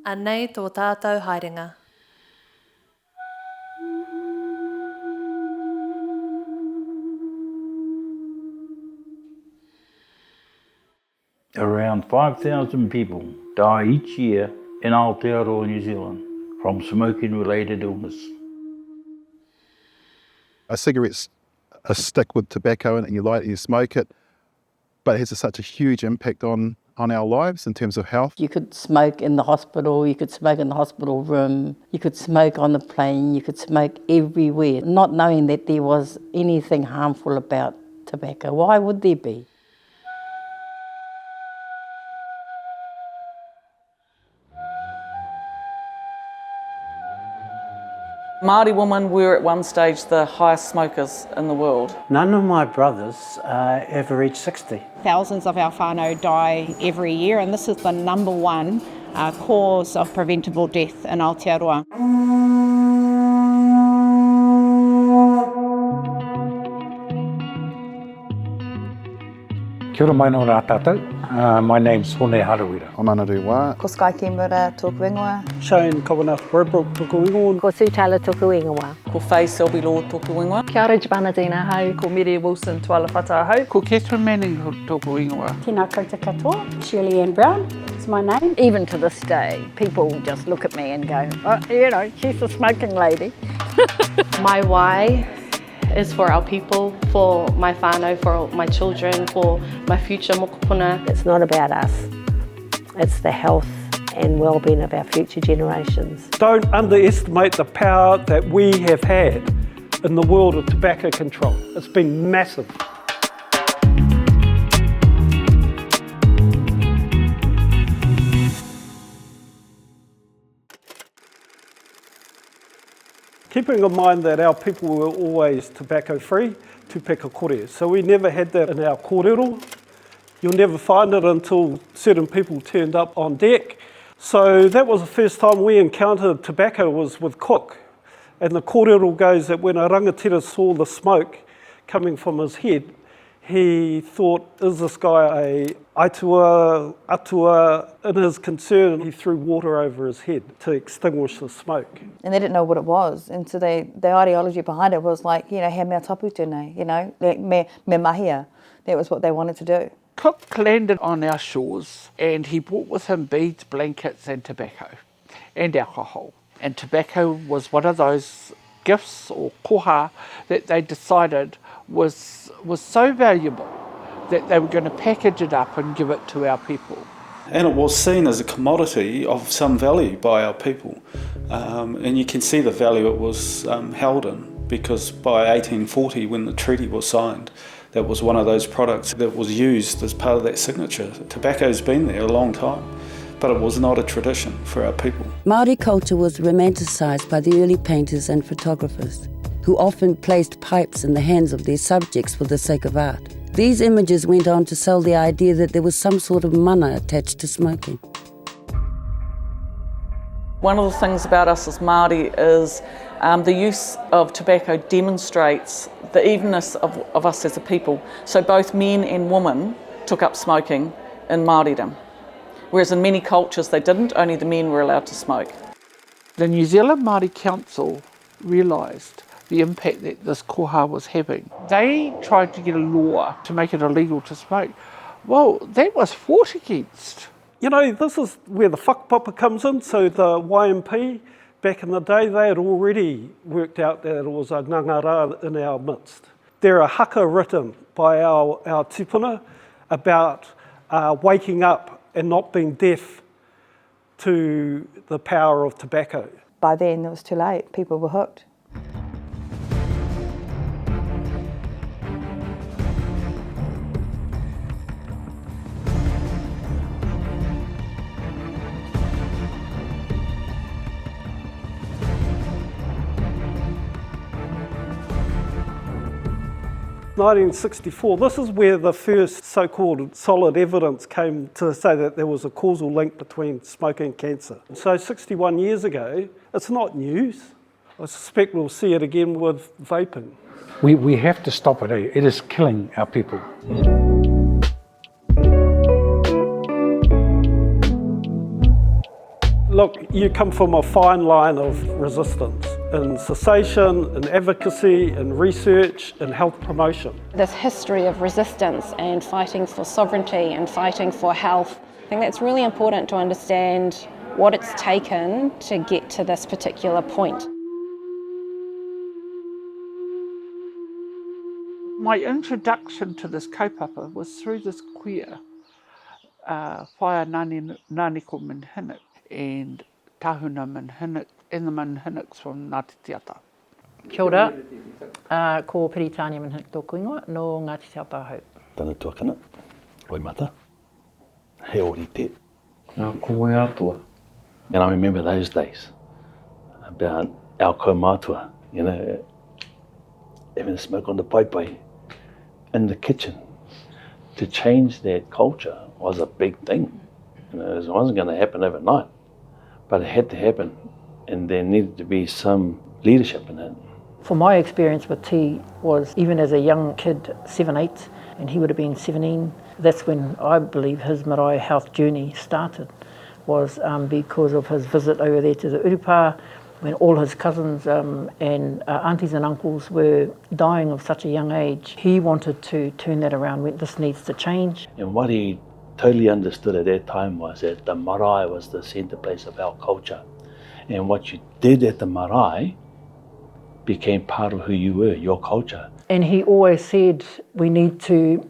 Anei tō tātou haerenga. Around 5,000 people die each year in Aotearoa, New Zealand from smoking-related illness. A cigarette's a stick with tobacco in it, and you light it and you smoke it, but it has such a huge impact on our lives in terms of health. You could smoke in the hospital, you could smoke in the hospital room, you could smoke on the plane, you could smoke everywhere, not knowing that there was anything harmful about tobacco. Why would there be? Māori women were at one stage the highest smokers in the world. None of my brothers ever reached 60. Thousands of our whānau die every year, and this is the number one cause of preventable death in Aotearoa. Kia ora mai no rā tātou. My name's Hone Harawira. O Manadu wā. Ko Sky Kemura tōku ingoa. Shane Kawana Burbrok tōku ingoa. Ko Sue Taylor tōku ingoa. Ko Faye Selby Lord tōku ingoa. Kia ora Jabanadina hau. Ko Mary Wilson tuala whata hau. Ko Catherine Manning tōku ingoa. Tēnā koutou katoa. Shirley Ann Brown is my name. Even to this day, people just look at me and go, oh, you know, she's a smoking lady. My why is for our people, for my whānau, for my children, for my future mokopuna. It's not about us. It's the health and well-being of our future generations. Don't underestimate the power that we have had in the world of tobacco control. It's been massive. Keeping in mind that our people were always tobacco-free, Tupeka Kore, so we never had that in our kōrero. You'll never find it until certain people turned up on deck. So that was the first time we encountered tobacco was with Cook. And the kōrero goes that when a rangatira saw the smoke coming from his head, he thought, is this guy a atua? In his concern, he threw water over his head to extinguish the smoke. And they didn't know what it was. And so the ideology behind it was like, you know, he mea tapu tēnei, you know, like me mahia. That was what they wanted to do. Cook landed on our shores and he brought with him beads, blankets and tobacco and alcohol. And tobacco was one of those gifts or koha that they decided was so valuable that they were going to package it up and give it to our people. And it was seen as a commodity of some value by our people. And you can see the value it was held in, because by 1840 when the treaty was signed, that was one of those products that was used as part of that signature. Tobacco's been there a long time, but it was not a tradition for our people. Māori culture was romanticised by the early painters and photographers, who often placed pipes in the hands of their subjects for the sake of art. These images went on to sell the idea that there was some sort of mana attached to smoking. One of the things about us as Māori is the use of tobacco demonstrates the evenness of us as a people. So both men and women took up smoking in Māoridom, whereas in many cultures they didn't, only the men were allowed to smoke. The New Zealand Māori Council realised the impact that this koha was having. They tried to get a law to make it illegal to smoke. Well, that was fought against. You know, this is where the Whakapapa comes in. So the YMP, back in the day, they had already worked out that it was a ngangara in our midst. There are haka written by our tupuna about waking up and not being deaf to the power of tobacco. By then, it was too late. People were hooked. In 1964, this is where the first so-called solid evidence came to say that there was a causal link between smoking and cancer. So 61 years ago, it's not news. I suspect we'll see it again with vaping. We have to stop it. It is killing our people. Look, you come from a fine line of resistance in cessation, in advocacy, in research, in health promotion. This history of resistance and fighting for sovereignty and fighting for health, I think that's really important to understand what it's taken to get to this particular point. My introduction to this kaupapa was through this queer whaia nāniko Manhinik and tahuna Manhinik and the Manhiniks from Ngāti Tiata. Kia ora, ko Piritania Manhinik tōku ingoa no Ngāti Tiata hau. Tana tuakana, oi mata, he ori te. Ko whaeatua. And I remember those days about our kaumātua, you know, having a smoke on the Paipa in the kitchen. To change that culture was a big thing. You know, it wasn't going to happen overnight, but it had to happen, and there needed to be some leadership in it. For my experience with tea was even as a young kid, 7, 8, and he would have been 17, that's when I believe his marae health journey started, was because of his visit over there to the Urupa, when all his cousins and aunties and uncles were dying of such a young age. He wanted to turn that around, went, this needs to change. And what he totally understood at that time was that the marae was the centre place of our culture. And what you did at the marae became part of who you were, your culture. And he always said, we need to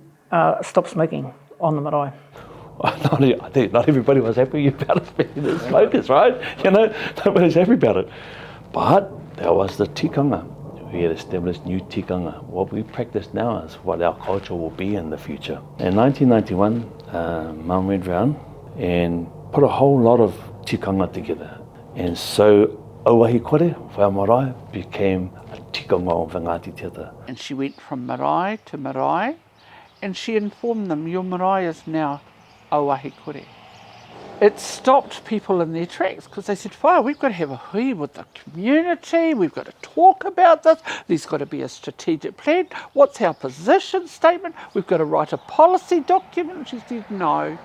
stop smoking on the marae. I think not everybody was happy about us being the smokers, right? You know, nobody's happy about it. But there was the tikanga. We had established new tikanga. What we practice now is what our culture will be in the future. In 1991, Mum went round and put a whole lot of tikanga together. And so Auahi Kore, whai marae, became a tikanga o Ngāti Tiata. And she went from marae to marae, and she informed them, your marae is now Auahi Kore. It stopped people in their tracks because they said, wow, we've got to have a hui with the community, we've got to talk about this, there's got to be a strategic plan, what's our position statement, we've got to write a policy document. And she said, no,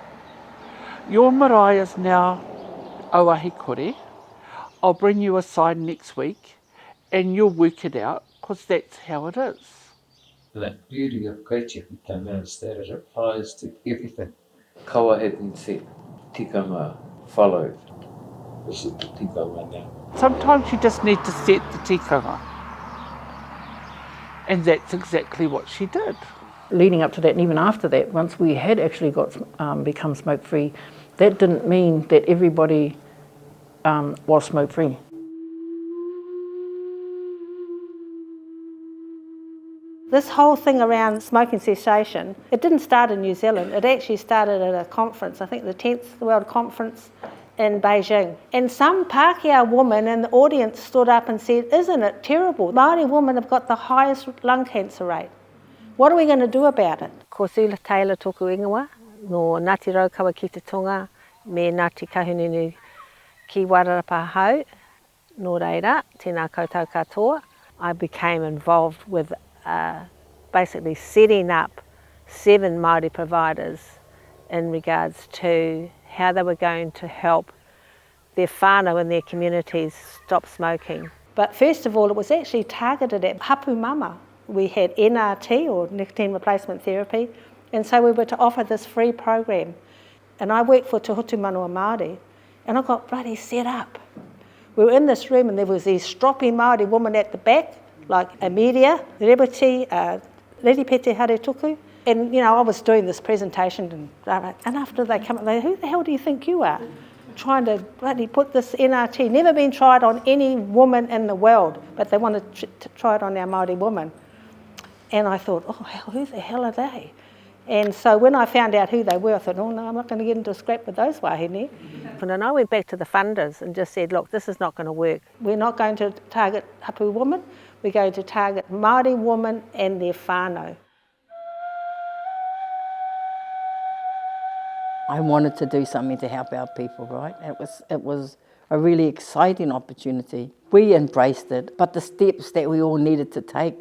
your marae is now Auahi Kore. I'll bring you aside next week and you'll work it out because that's how it is. The beauty of kaupapa is that it applies to everything. Kawa had been said, tikanga followed. This is the tikanga now. Sometimes you just need to set the tikanga. And that's exactly what she did. Leading up to that, and even after that, once we had actually got become smoke-free, that didn't mean that everybody was smoke-free. This whole thing around smoking cessation, it didn't start in New Zealand. It actually started at a conference, I think the 10th World Conference in Beijing. And some Pākehā woman in the audience stood up and said, isn't it terrible? Māori women have got the highest lung cancer rate. What are we going to do about it? Ko Sula Taylor tōku ingoa, no Ngāti Raukawa ki te tonga, me Ngāti Kahununu ki Wararapa hau, no reira, tēnā koutou katoa. I became involved with basically setting up 7 Māori providers in regards to how they were going to help their whānau and their communities stop smoking. But first of all, it was actually targeted at hapu mama. We had NRT, or nicotine replacement therapy, and so we were to offer this free program. And I worked for Te Hutu Manua Māori, and I got bloody set up. We were in this room and there was these stroppy Māori women at the back, like Amelia, Rebeti, Reripete Haretuku. And, you know, I was doing this presentation and after they come up, they who the hell do you think you are? Trying to bloody put this NRT, never been tried on any woman in the world, but they wanted to try it on our Māori woman. And I thought, oh, who the hell are they? And so when I found out who they were, I thought, oh no, I'm not going to get into a scrap with those wahine. And then I went back to the funders and just said, look, this is not going to work. We're not going to target hapu women, we're going to target Māori women and their whānau. I wanted to do something to help our people, right? It was a really exciting opportunity. We embraced it, but the steps that we all needed to take,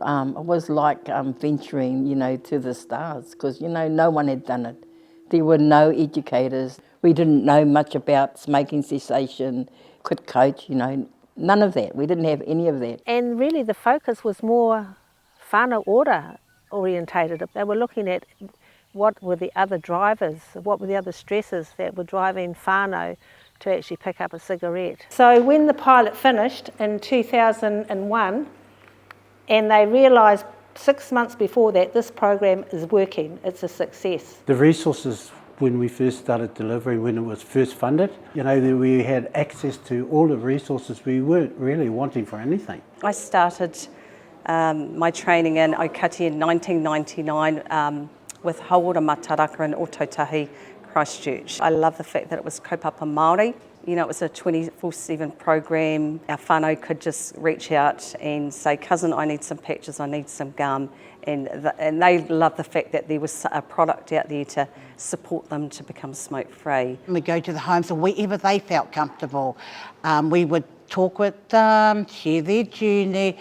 it was like venturing, you know, to the stars, because, you know, no one had done it There were no educators. We didn't know much about smoking cessation, quit coach, none of that. We didn't have any of that. And really the focus was more whānau ora orientated. They were looking at what were the other drivers, what were the other stresses that were driving whānau to actually pick up a cigarette. So when the pilot finished in 2001, and they realised 6 months before that this program is working, it's a success. The resources when we first started delivering, when it was first funded, we had access to all the resources. We weren't really wanting for anything. I started my training in aukati in 1999 with Hauora Mataraka in Otautahi, Christchurch. I love the fact that it was kaupapa Māori. It was a 24/7 program. Our whānau could just reach out and say, cousin, I need some patches, I need some gum. And they loved the fact that there was a product out there to support them to become smoke-free. We go to the homes or wherever they felt comfortable. We would talk with them, share their journey.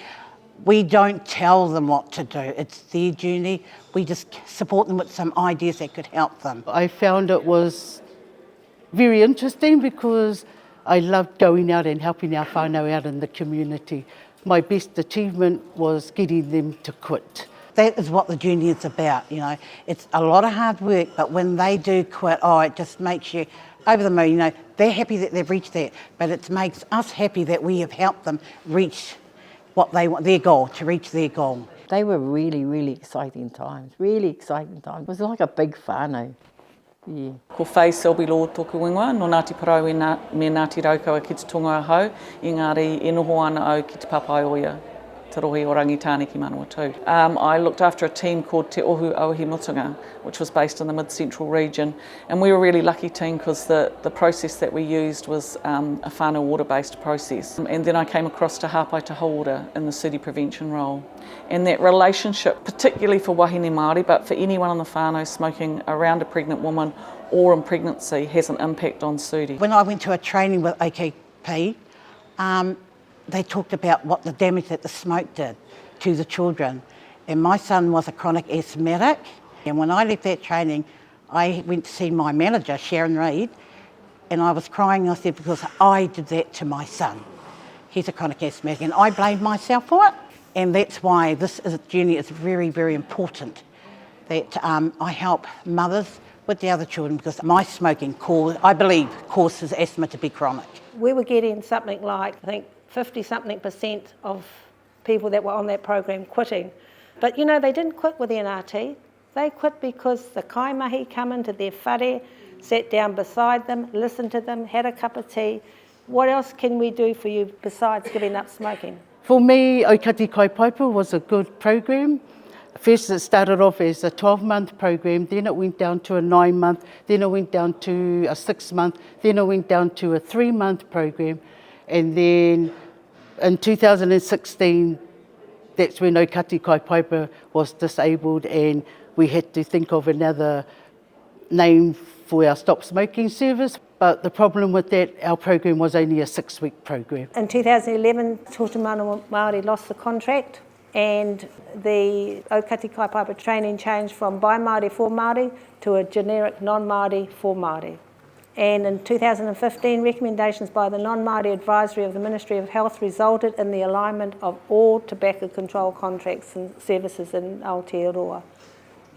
We don't tell them what to do, it's their journey. We just support them with some ideas that could help them. I found it was very interesting because I loved going out and helping our whānau out in the community. My best achievement was getting them to quit. That is what the journey is about, It's a lot of hard work, but when they do quit, it just makes you over the moon, They're happy that they've reached that, but it makes us happy that we have helped them reach what they want, their goal, to reach their goal. They were really, really exciting times, really exciting times. It was like a big whānau. Yeah. Ko whai Selby Lord tōku ingoa, no Ngāti Parau me Ngāti Raukaua ki te tonga ahau, engari e noho ana au ki te papai oia, te rohi o rangitāne ki Manawatu too. I looked after a team called Te Ohu Auhi Motuhake, which was based in the mid-central region, and we were a really lucky team because the process that we used was a whānau water-based process. And then I came across to Hāpai Te Hauora in the city prevention role. And that relationship, particularly for wahine Māori, but for anyone on the whānau smoking around a pregnant woman or in pregnancy, has an impact on suri. When I went to a training with OKP, they talked about what the damage that the smoke did to the children. And my son was a chronic asthmatic. And when I left that training, I went to see my manager, Sharon Reid, and I was crying, I said, because I did that to my son. He's a chronic asthmatic, and I blamed myself for it. And that's why this journey is very, very important, that I help mothers with the other children, because my smoking, I believe, causes asthma to be chronic. We were getting something like, I think, 50-something% of people that were on that program quitting. But they didn't quit with NRT. They quit because the kaimahi come into their whare, sat down beside them, listened to them, had a cup of tea. What else can we do for you besides giving up smoking? For me, Aukati Paipa was a good program. First it started off as a 12-month program, then it went down to a 9-month, then it went down to a 6-month, then it went down to a 3-month program. And then in 2016, that's when Aukati Paipa was disabled and we had to think of another name for our stop smoking service. But the problem with that, our program was only a 6-week program. In 2011, Tūhinga Māori lost the contract and the Aukati Paipa training changed from by Māori for Māori to a generic non-Māori for Māori. And in 2015, recommendations by the Non-Māori Advisory of the Ministry of Health resulted in the alignment of all tobacco control contracts and services in Aotearoa.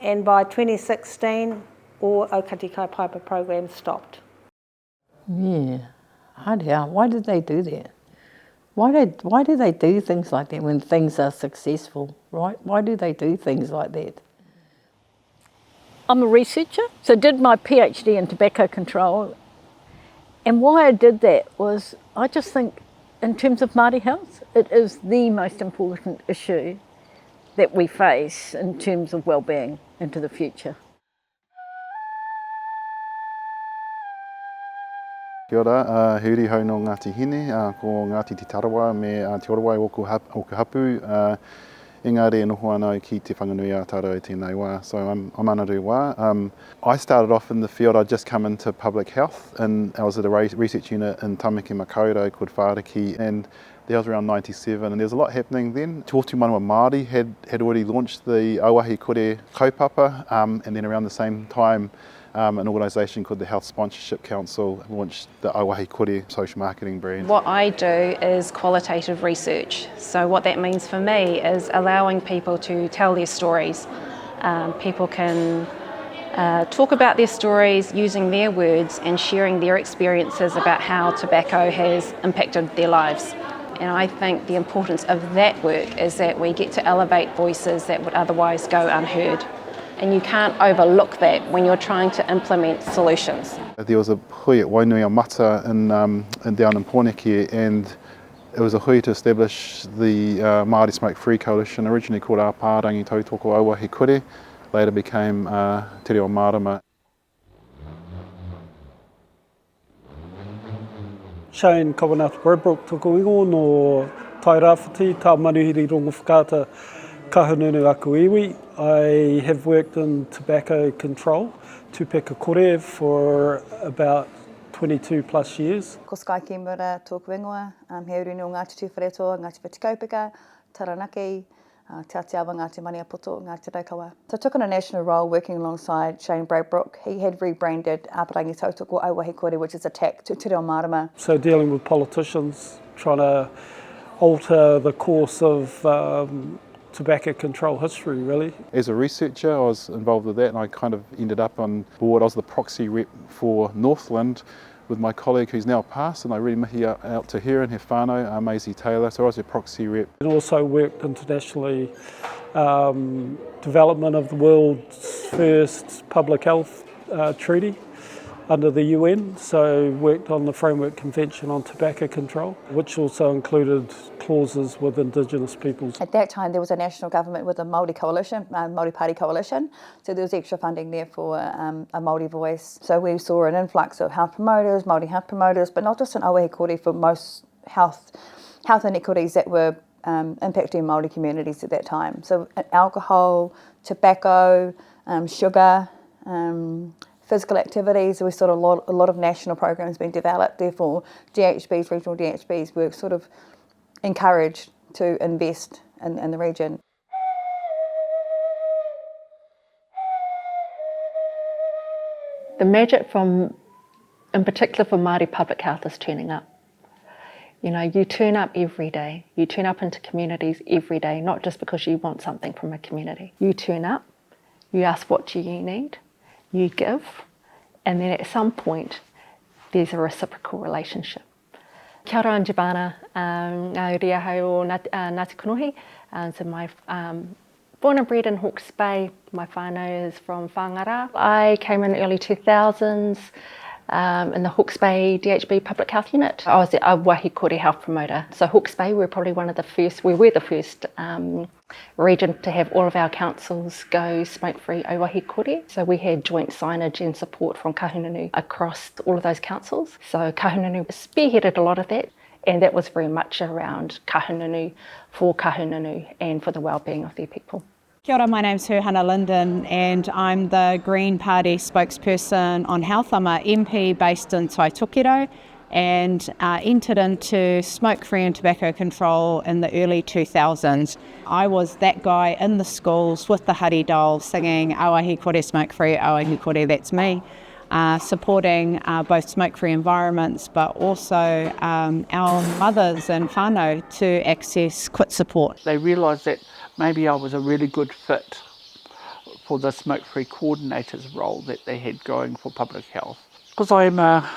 And by 2016, all Aukati Paipa programs stopped. Yeah, hard hell. Why did they do that? Why do they do things like that when things are successful, right? Why do they do things like that? I'm a researcher, so did my PhD in tobacco control. And why I did that was, I just think in terms of Māori health, it is the most important issue that we face in terms of well-being into the future. Kia ora, huri hau no Ngāti Hine, ko Ngāti Te Tarawa me Te Orawai o ka hapu, engari e noho ana ki te whakanui a tāra o tēnei wā, so I'm anaru wā. I started off in the field, I'd just come into public health, and I was at a research unit in Tamaki Makaurau called Whāraki, and That was around 97, and there was a lot happening then. Te Otu Manua Māori had already launched the Auahi Kore kaupapa, and then around the same time an organisation called the Health Sponsorship Council launched the Auahi Kore social marketing brand. What I do is qualitative research. So what that means for me is allowing people to tell their stories. People can talk about their stories using their words and sharing their experiences about how tobacco has impacted their lives. And I think the importance of that work is that we get to elevate voices that would otherwise go unheard. And you can't overlook that when you're trying to implement solutions. There was a hui at Waenga Mata down in Motuhake, and it was a hui to establish the Māori Smoke Free Coalition, originally called Āpārangi Tautoko Auahi Kore, later became Te Reo Mārama. Shane Kawanata Brabrook toko ingo no tai rāwhiti, tā manuhiri rongo whakaata kahununu aku iwi. I have worked in tobacco control, Tupeka Kore, for about 22 plus years. Ko Sky Kimura tōku ingoa, he uru no Ngāti Tūwharetoa, Ngāti Whatikaupuka, Taranaki, Te Atiawa, Ngāti Maniapoto, Ngāti Raukawa. So I took on a national role working alongside Shane Brabrook. He had rebranded Āpārangi Tautoko Auahi Kore, which is a tack to Te Reo Mārama. So dealing with politicians, trying to alter the course of tobacco control history, really. As a researcher, I was involved with that, and I kind of ended up on board. I was the proxy rep for Northland with my colleague who's now passed, and I really mihi out to her and her whānau, Maisie Taylor, so I was her proxy rep. And also worked internationally, development of the world's first public health treaty under the UN, so worked on the Framework Convention on Tobacco Control, which also included clauses with Indigenous peoples. At that time there was a national government with a Māori coalition, Māori Party coalition, so there was extra funding there for a Māori voice. So we saw an influx of health promoters, Māori health promoters, but not just in Auahi Kore, for most health inequities that were impacting Māori communities at that time. So alcohol, tobacco, sugar, physical activities. We saw a lot of national programs being developed. Therefore, DHBs, regional DHBs, were sort of encouraged to invest in the region. The magic in particular for Māori public health, is turning up. You know, you turn up every day. You turn up into communities every day, not just because you want something from a community. You turn up, you ask what do you need, you give, and then at some point there's a reciprocal relationship. Kia ora and Jibana, ngā ria hau o Ngāti Kanohi. So my born and bred in Hawke's Bay, my whānau is from Whangara. I came in early 2000s in the Hawke's Bay DHB Public Health Unit. I was the Auahi Kore health promoter. So Hawke's Bay, we were the first region to have all of our councils go smoke-free Auahi Kore. So we had joint signage and support from Kahununu across all of those councils. So Kahununu spearheaded a lot of that, and that was very much around Kahununu, for Kahununu and for the well-being of their people. Kia ora, my name's Hannah Linden and I'm the Green Party spokesperson on health. I'm a MP based in Taitokero and entered into smoke-free and tobacco control in the early 2000s. I was that guy in the schools with the hari doll singing Auahi Kore smoke-free, Auahi Kore, that's me, supporting both smoke-free environments but also our mothers and whānau to access quit support. They realised that maybe I was a really good fit for the smoke-free coordinator's role that they had going for public health. Because I am a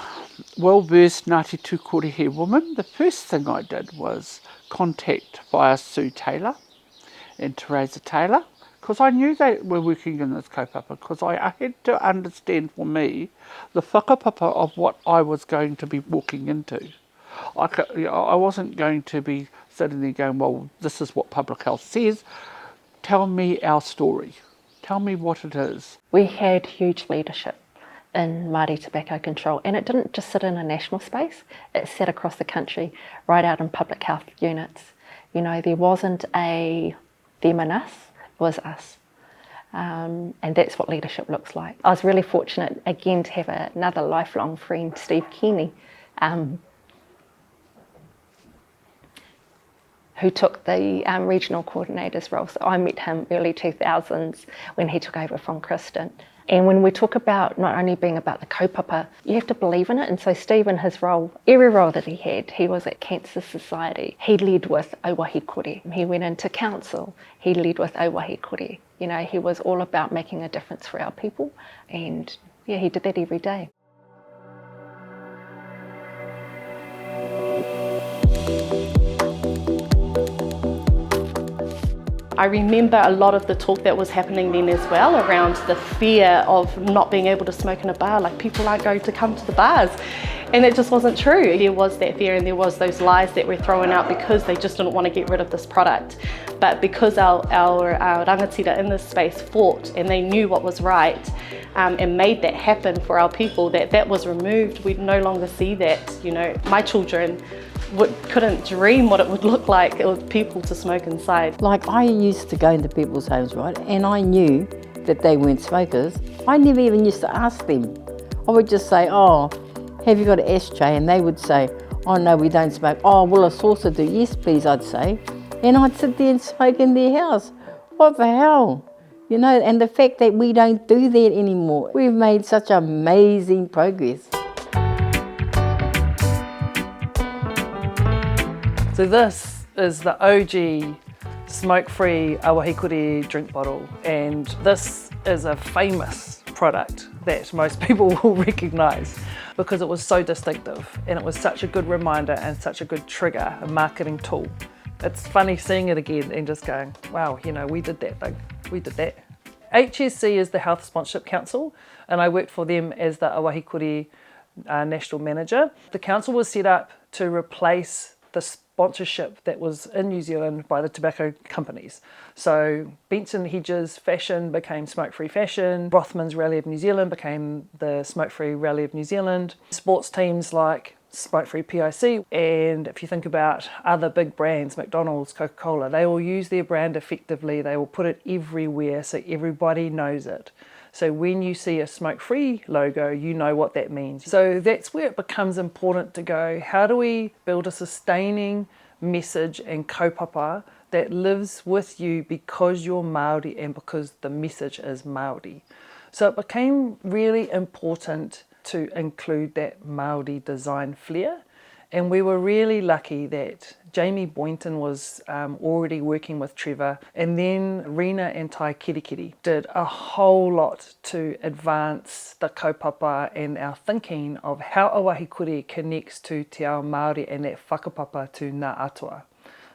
well-versed Ngāti Tūkorihe woman, the first thing I did was contact via Sue Taylor and Teresa Taylor, because I knew they were working in this kaupapa, because I had to understand for me the whakapapa of what I was going to be walking into. I wasn't going to be sitting there going, well, this is what public health says. Tell me our story. Tell me what it is. We had huge leadership in Māori tobacco control, and it didn't just sit in a national space, it sat across the country, right out in public health units. You know, there wasn't a them and us, it was us. And that's what leadership looks like. I was really fortunate again to have another lifelong friend, Steve Kenny. who took the regional coordinator's role. So I met him early 2000s when he took over from Kristen. And when we talk about not only being about the kaupapa, you have to believe in it. And so Steve, in his role, every role that he had, he was at Cancer Society. He led with Auahi Kore. He went into council. He led with Auahi Kore. You know, he was all about making a difference for our people. And yeah, he did that every day. I remember a lot of the talk that was happening then as well around the fear of not being able to smoke in a bar, like people aren't going to come to the bars. And it just wasn't true. There was that fear and there was those lies that were thrown out because they just didn't want to get rid of this product. But because our rangatira in this space fought and they knew what was right and made that happen for our people, that was removed, we'd no longer see that. You know, my children couldn't dream what it would look like with people to smoke inside. Like I used to go into people's homes, right, and I knew that they weren't smokers. I never even used to ask them. I would just say, oh, have you got an ashtray? And they would say, oh no, we don't smoke. Oh, will a saucer do? Yes, please, I'd say. And I'd sit there and smoke in their house. What the hell? You know, and the fact that we don't do that anymore. We've made such amazing progress. So this is the OG smoke-free Auahi Kore drink bottle, and this is a famous product that most people will recognise because it was so distinctive and it was such a good reminder and such a good trigger, a marketing tool. It's funny seeing it again and just going, wow, you know, we did that thing, we did that. HSC is the Health Sponsorship Council, and I worked for them as the Auahi Kore National Manager. The council was set up to replace the sponsorship that was in New Zealand by the tobacco companies. So Benson Hedges Fashion became Smoke-Free Fashion, Rothmans Rally of New Zealand became the Smoke-Free Rally of New Zealand, sports teams like Smoke-Free PIC, and if you think about other big brands, McDonald's, Coca-Cola, they all use their brand effectively, they will put it everywhere so everybody knows it. So when you see a smoke-free logo, you know what that means. So that's where it becomes important to go, how do we build a sustaining message and kaupapa that lives with you because you're Māori and because the message is Māori. So it became really important to include that Māori design flair. And we were really lucky that Jamie Boynton was already working with Trevor, and then Rena and Tai Kirikiri did a whole lot to advance the kaupapa and our thinking of how Auahi Kore connects to te ao Māori and that whakapapa to Ngā Atua.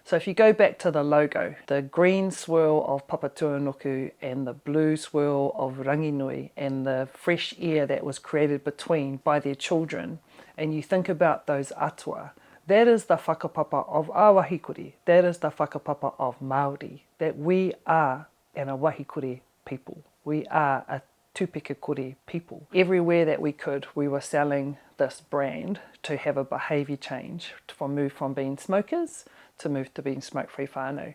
So if you go back to the logo, the green swirl of Papatuanuku and the blue swirl of Ranginui and the fresh air that was created between by their children, and you think about those atua, that is the whakapapa of Auahi Kore, that is the whakapapa of Māori, that we are an Auahi Kore people. We are a Tupeka Kore people. Everywhere that we could, we were selling this brand to have a behaviour change, to move from being smokers to move to being smoke-free whānau.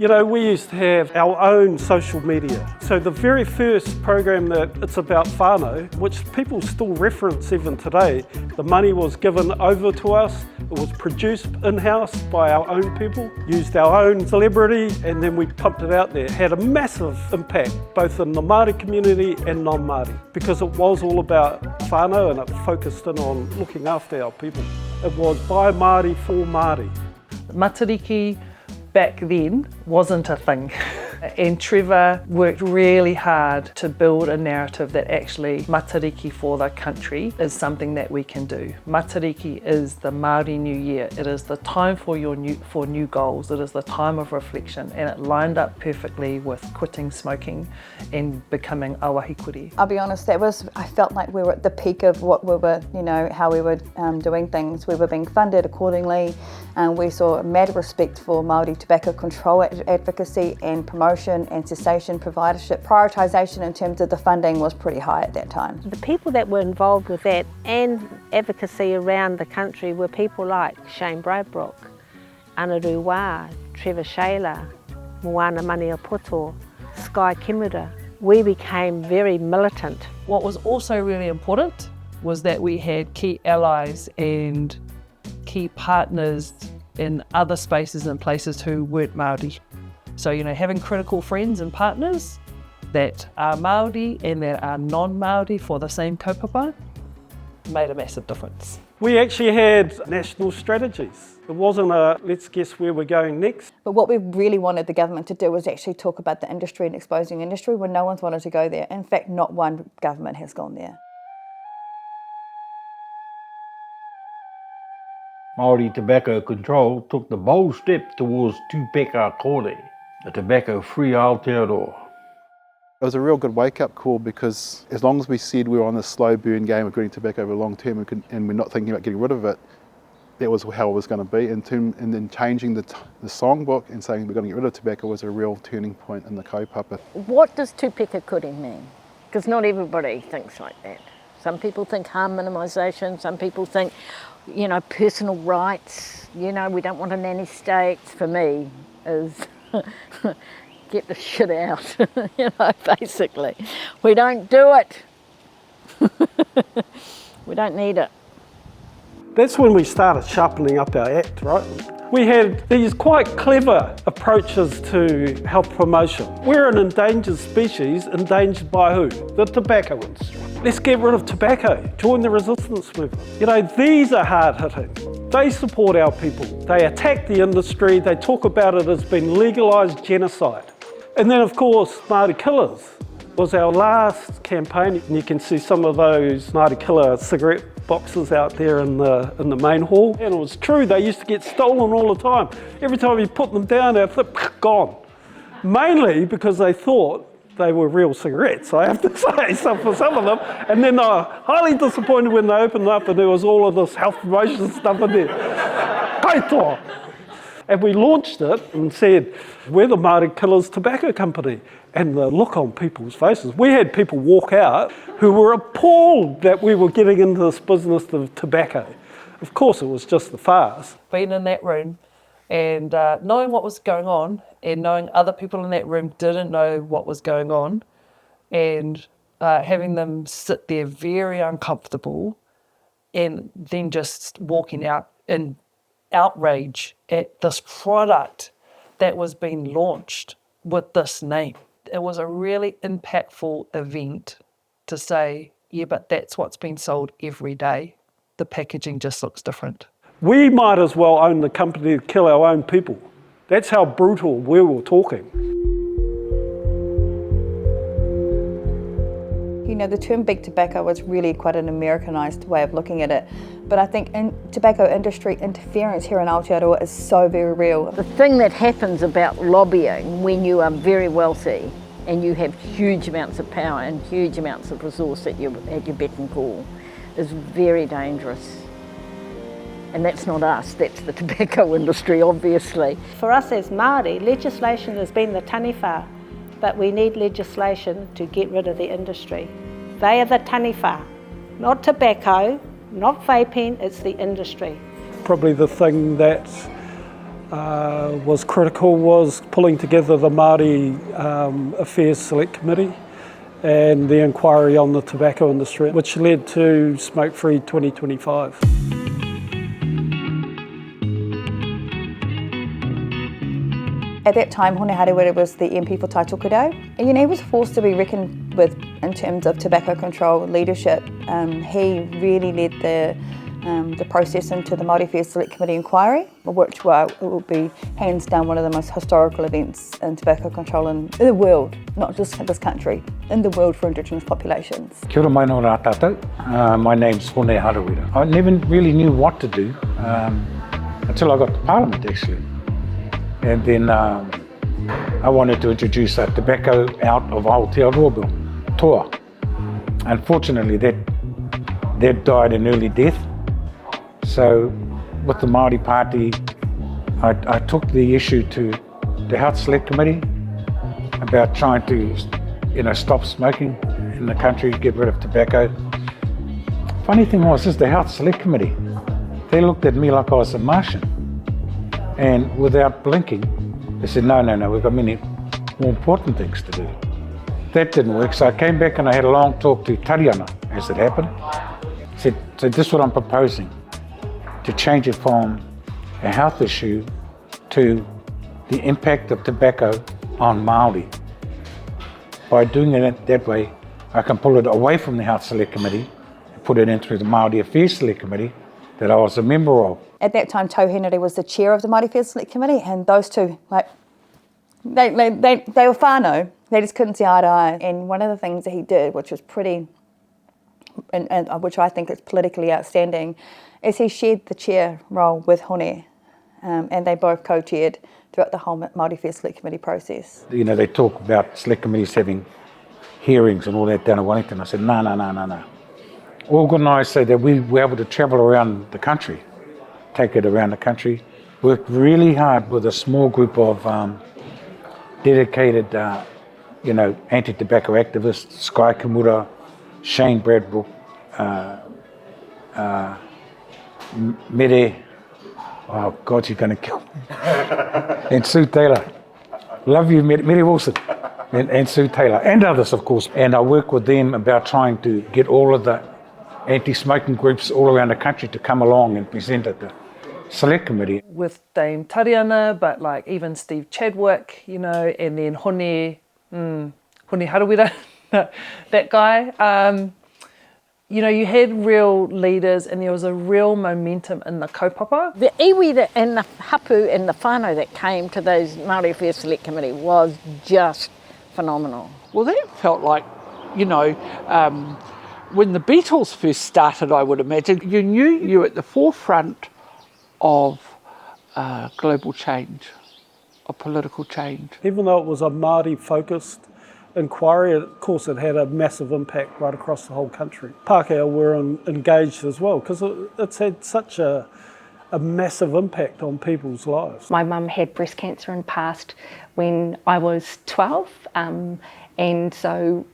You know, we used to have our own social media. So the very first program that It's About Whānau, which people still reference even today, the money was given over to us. It was produced in-house by our own people, used our own celebrity, and then we pumped it out there. It had a massive impact, both in the Māori community and non-Māori, because it was all about whānau and it focused in on looking after our people. It was by Māori for Māori. Matariki back then wasn't a thing. And Trevor worked really hard to build a narrative that actually matariki for the country is something that we can do. Matariki is the Māori New Year. It is the time for new goals. It is the time of reflection, and it lined up perfectly with quitting smoking and becoming Auahi Kore. I'll be honest, I felt like we were at the peak of what we were, you know, how we were doing things. We were being funded accordingly, and we saw mad respect for Māori tobacco control advocacy and promotion and cessation providership. Prioritisation in terms of the funding was pretty high at that time. The people that were involved with that and advocacy around the country were people like Shane Bradbrook, Anaru Wā, Trevor Shaler, Moana Maniapoto, Sky Kimura. We became very militant. What was also really important was that we had key allies and key partners in other spaces and places who weren't Māori. So, you know, having critical friends and partners that are Māori and that are non-Māori for the same kaupapa made a massive difference. We actually had national strategies. It wasn't a let's guess where we're going next. But what we really wanted the government to do was actually talk about the industry and exposing industry when no one's wanted to go there. In fact, not one government has gone there. Māori Tobacco Control took the bold step towards Tupeka Kore, the tobacco-free Aotearoa. It was a real good wake-up call because as long as we said we were on this slow burn game of growing tobacco over the long term and we're not thinking about getting rid of it, that was how it was going to be. And then changing the songbook and saying we're going to get rid of tobacco was a real turning point in the kaupapa. What does Tupeka Kore mean? Because not everybody thinks like that. Some people think harm minimisation, some people think, you know, personal rights, you know, we don't want a nanny state. For me, is get the shit out, you know, basically. We don't do it. We don't need it. That's when we started sharpening up our act, right? We had these quite clever approaches to health promotion. We're an endangered species, endangered by who? The tobacco industry. Let's get rid of tobacco, join the resistance movement. You know, these are hard hitting. They support our people. They attack the industry. They talk about it as being legalised genocide. And then of course, Māori Killers was our last campaign. And you can see some of those Māori Killer cigarette boxes out there in the main hall. And it was true, they used to get stolen all the time. Every time you put them down, they're gone. Mainly because they thought they were real cigarettes, I have to say, for some of them. And then they were highly disappointed when they opened up and there was all of this health promotion stuff in there. Katoa. And we launched it and said, we're the Māori Killers Tobacco Company. And the look on people's faces, we had people walk out who were appalled that we were getting into this business of tobacco. Of course, it was just the farce. Being in that room and knowing what was going on and knowing other people in that room didn't know what was going on and having them sit there very uncomfortable and then just walking out in outrage at this product that was being launched with this name. It was a really impactful event to say, yeah, but that's what's been sold every day. The packaging just looks different. We might as well own the company to kill our own people. That's how brutal we were talking. You know, the term big tobacco was really quite an Americanised way of looking at it. But I think in tobacco industry interference here in Aotearoa is so very real. The thing that happens about lobbying when you are very wealthy and you have huge amounts of power and huge amounts of resource at your beck and call is very dangerous. And that's not us, that's the tobacco industry, obviously. For us as Māori, legislation has been the taniwha, but we need legislation to get rid of the industry. They are the taniwha, not tobacco, not vaping, it's the industry. Probably the thing that was critical was pulling together the Māori Affairs Select Committee and the inquiry on the tobacco industry, which led to Smoke Free 2025. At that time, Hone Harewere was the MP for Taitokerau. And you know, he was forced to be reckoned with in terms of tobacco control leadership. He really led the process into the Māori Affairs Select Committee inquiry, which will be hands down one of the most historical events in tobacco control in the world, not just in this country, in the world for Indigenous populations. Kia ora mai no rā tātou. My name's Hone Harewere. I never really knew what to do until I got to Parliament actually. And then I wanted to introduce a tobacco out of Aotearoa bill, toa. Unfortunately, that died an early death. So with the Māori Party, I took the issue to the Health Select Committee about trying to, stop smoking in the country, get rid of tobacco. Funny thing was, the Health Select Committee, they looked at me like I was a Martian. And without blinking, they said, no, we've got many more important things to do. That didn't work, so I came back and I had a long talk to Tariana, as it happened. Said, so this is what I'm proposing. to change it from a health issue to the impact of tobacco on Māori. By doing it that way, I can pull it away from the Health Select Committee and put it into the Māori Affairs Select Committee that I was a member of. At that time, Tuhinga was the chair of the Māori Affairs Select Committee, and those two, they were whānau. They just couldn't see eye to eye. And one of the things that he did, which was pretty, and which I think is politically outstanding, is he shared the chair role with Hone, and they both co-chaired throughout the whole Māori Affairs Select Committee process. You know, they talk about select committees having hearings and all that down in Wellington. I said, no. Organised so that we were able to travel around the country, take it around the country, worked really hard with a small group of dedicated, anti-tobacco activists, Sky Kimura, Shane Bradbrook, Mere, oh God, you're going to kill me, and Sue Taylor. Love you, Mere Wilson, and Sue Taylor, and others, of course. And I work with them about trying to get all of the anti-smoking groups all around the country to come along and present at the Select Committee. With Dame Tariana, but like even Steve Chadwick, and then Hone Harawira, that guy. You had real leaders and there was a real momentum in the kaupapa. The iwi and the hapu and the whānau that came to those Māori Affairs Select Committee was just phenomenal. Well, that felt like, when the Beatles first started, I would imagine, you knew you were at the forefront of global change, of political change. Even though it was a Māori-focused inquiry, of course it had a massive impact right across the whole country. Pākehā were engaged as well because it's had such a massive impact on people's lives. My mum had breast cancer and passed when I was 12, and so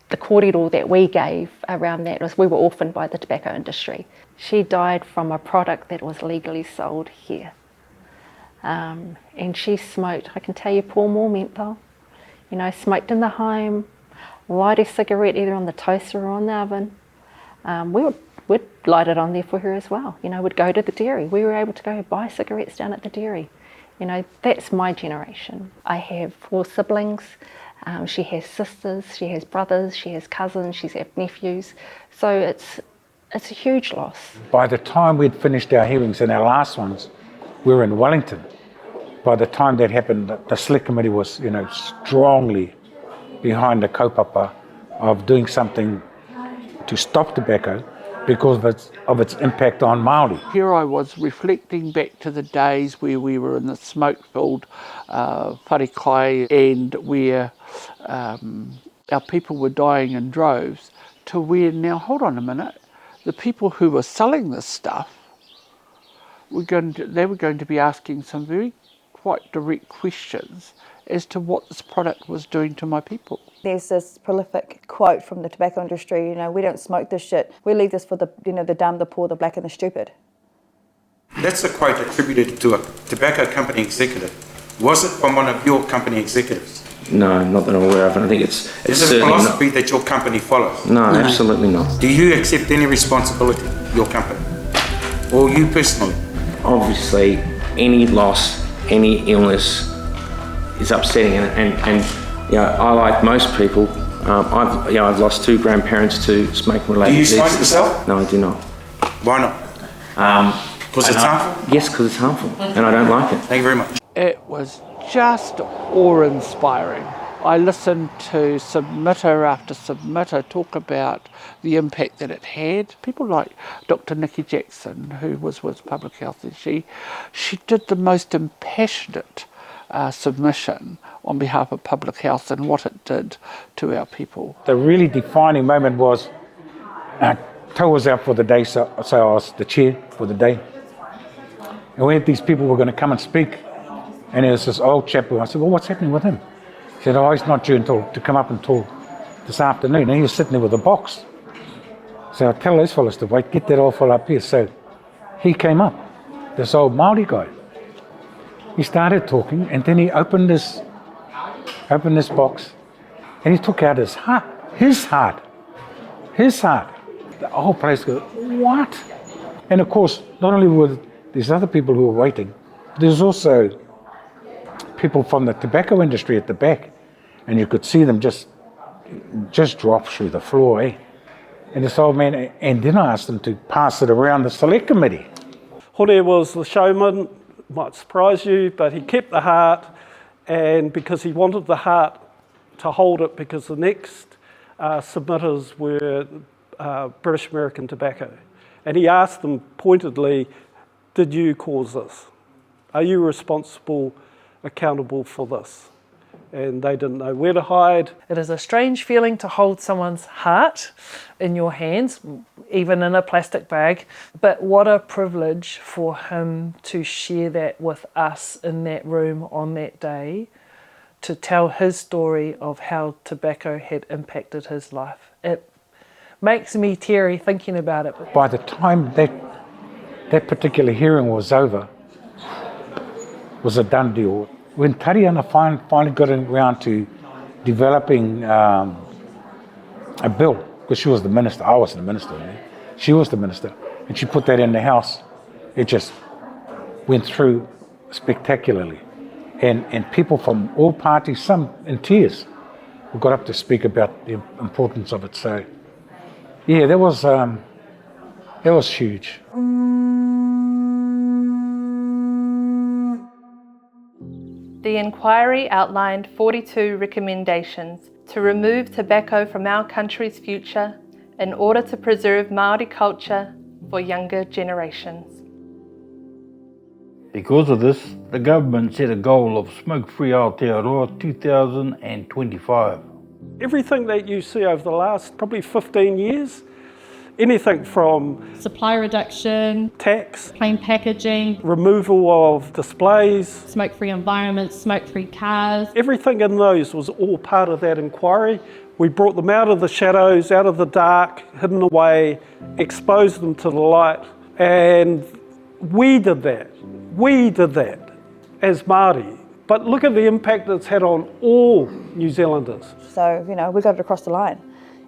the kōrero that we gave around that was we were orphaned by the tobacco industry. She died from a product that was legally sold here. And she smoked, I can tell you, pour more menthol. Smoked in the home, light a cigarette either on the toaster or on the oven. We'd light it on there for her as well. We'd go to the dairy. We were able to go buy cigarettes down at the dairy. That's my generation. I have 4 siblings. She has sisters, she has brothers, she has cousins, she's had nephews. So it's a huge loss. By the time we'd finished our hearings and our last ones, we were in Wellington. By the time that happened, the Select Committee was, strongly behind the kaupapa of doing something to stop tobacco because of its impact on Māori. Here I was reflecting back to the days where we were in the smoke-filled wharekai and where our people were dying in droves, to where now, hold on a minute, the people who were selling this stuff, they were going to be asking some very quite direct questions as to what this product was doing to my people. There's this prolific quote from the tobacco industry, we don't smoke this shit. We leave this for the dumb, the poor, the black and the stupid. That's a quote attributed to a tobacco company executive. Was it from one of your company executives? No, not that I'm aware of. And I think it's Is it a philosophy that your company follows? No, absolutely not. Do you accept any responsibility, your company, or you personally? Obviously, any loss, any illness is upsetting, and I, like most people, I've lost 2 grandparents to smoking-related diseases. Do you smoke yourself? No, I do not. Why not? Because it's harmful? Yes, because it's harmful, and I don't like it. Thank you very much. It was just awe-inspiring. I listened to submitter after submitter talk about the impact that it had. People like Dr. Nikki Jackson, who was with Public Health, and she did the most impassionate submission on behalf of public health and what it did to our people. The really defining moment was, Toe was out for the day, so I was the chair for the day. And we had these people who were going to come and speak, and there was this old chap who I said, well, what's happening with him? He said, he's not due to come up until this afternoon. And he was sitting there with a box. So I tell those fellas to wait, get that old fella up here. So he came up, this old Māori guy. He started talking, and then he opened this box, and he took out his heart. The whole place goes, what? And of course, not only were these other people who were waiting, there's also people from the tobacco industry at the back, and you could see them just drop through the floor, eh? And this old man, and then I asked them to pass it around the select committee. Hone was the showman, might surprise you, but he kept the heart, and because he wanted the heart to hold it, because the next submitters were British American Tobacco. And he asked them pointedly, did you cause this? Are you responsible, accountable for this? And they didn't know where to hide. It is a strange feeling to hold someone's heart in your hands, even in a plastic bag. But what a privilege for him to share that with us in that room on that day, to tell his story of how tobacco had impacted his life. It makes me teary thinking about it. By the time that particular hearing was over, it was a done deal. When Tariana finally got around to developing a bill, because she was the minister, I wasn't the minister, she was the minister, and she put that in the House, it just went through spectacularly. And people from all parties, some in tears, who got up to speak about the importance of it. So, yeah, that was huge. The inquiry outlined 42 recommendations to remove tobacco from our country's future in order to preserve Māori culture for younger generations. Because of this, the government set a goal of smoke-free Aotearoa 2025. Everything that you see over the last probably 15 years, anything from supply reduction, tax, plain packaging, removal of displays, smoke-free environments, smoke-free cars. Everything in those was all part of that inquiry. We brought them out of the shadows, out of the dark, hidden away, exposed them to the light, and we did that. We did that as Māori. But look at the impact it's had on all New Zealanders. So, you know, we got it across the line.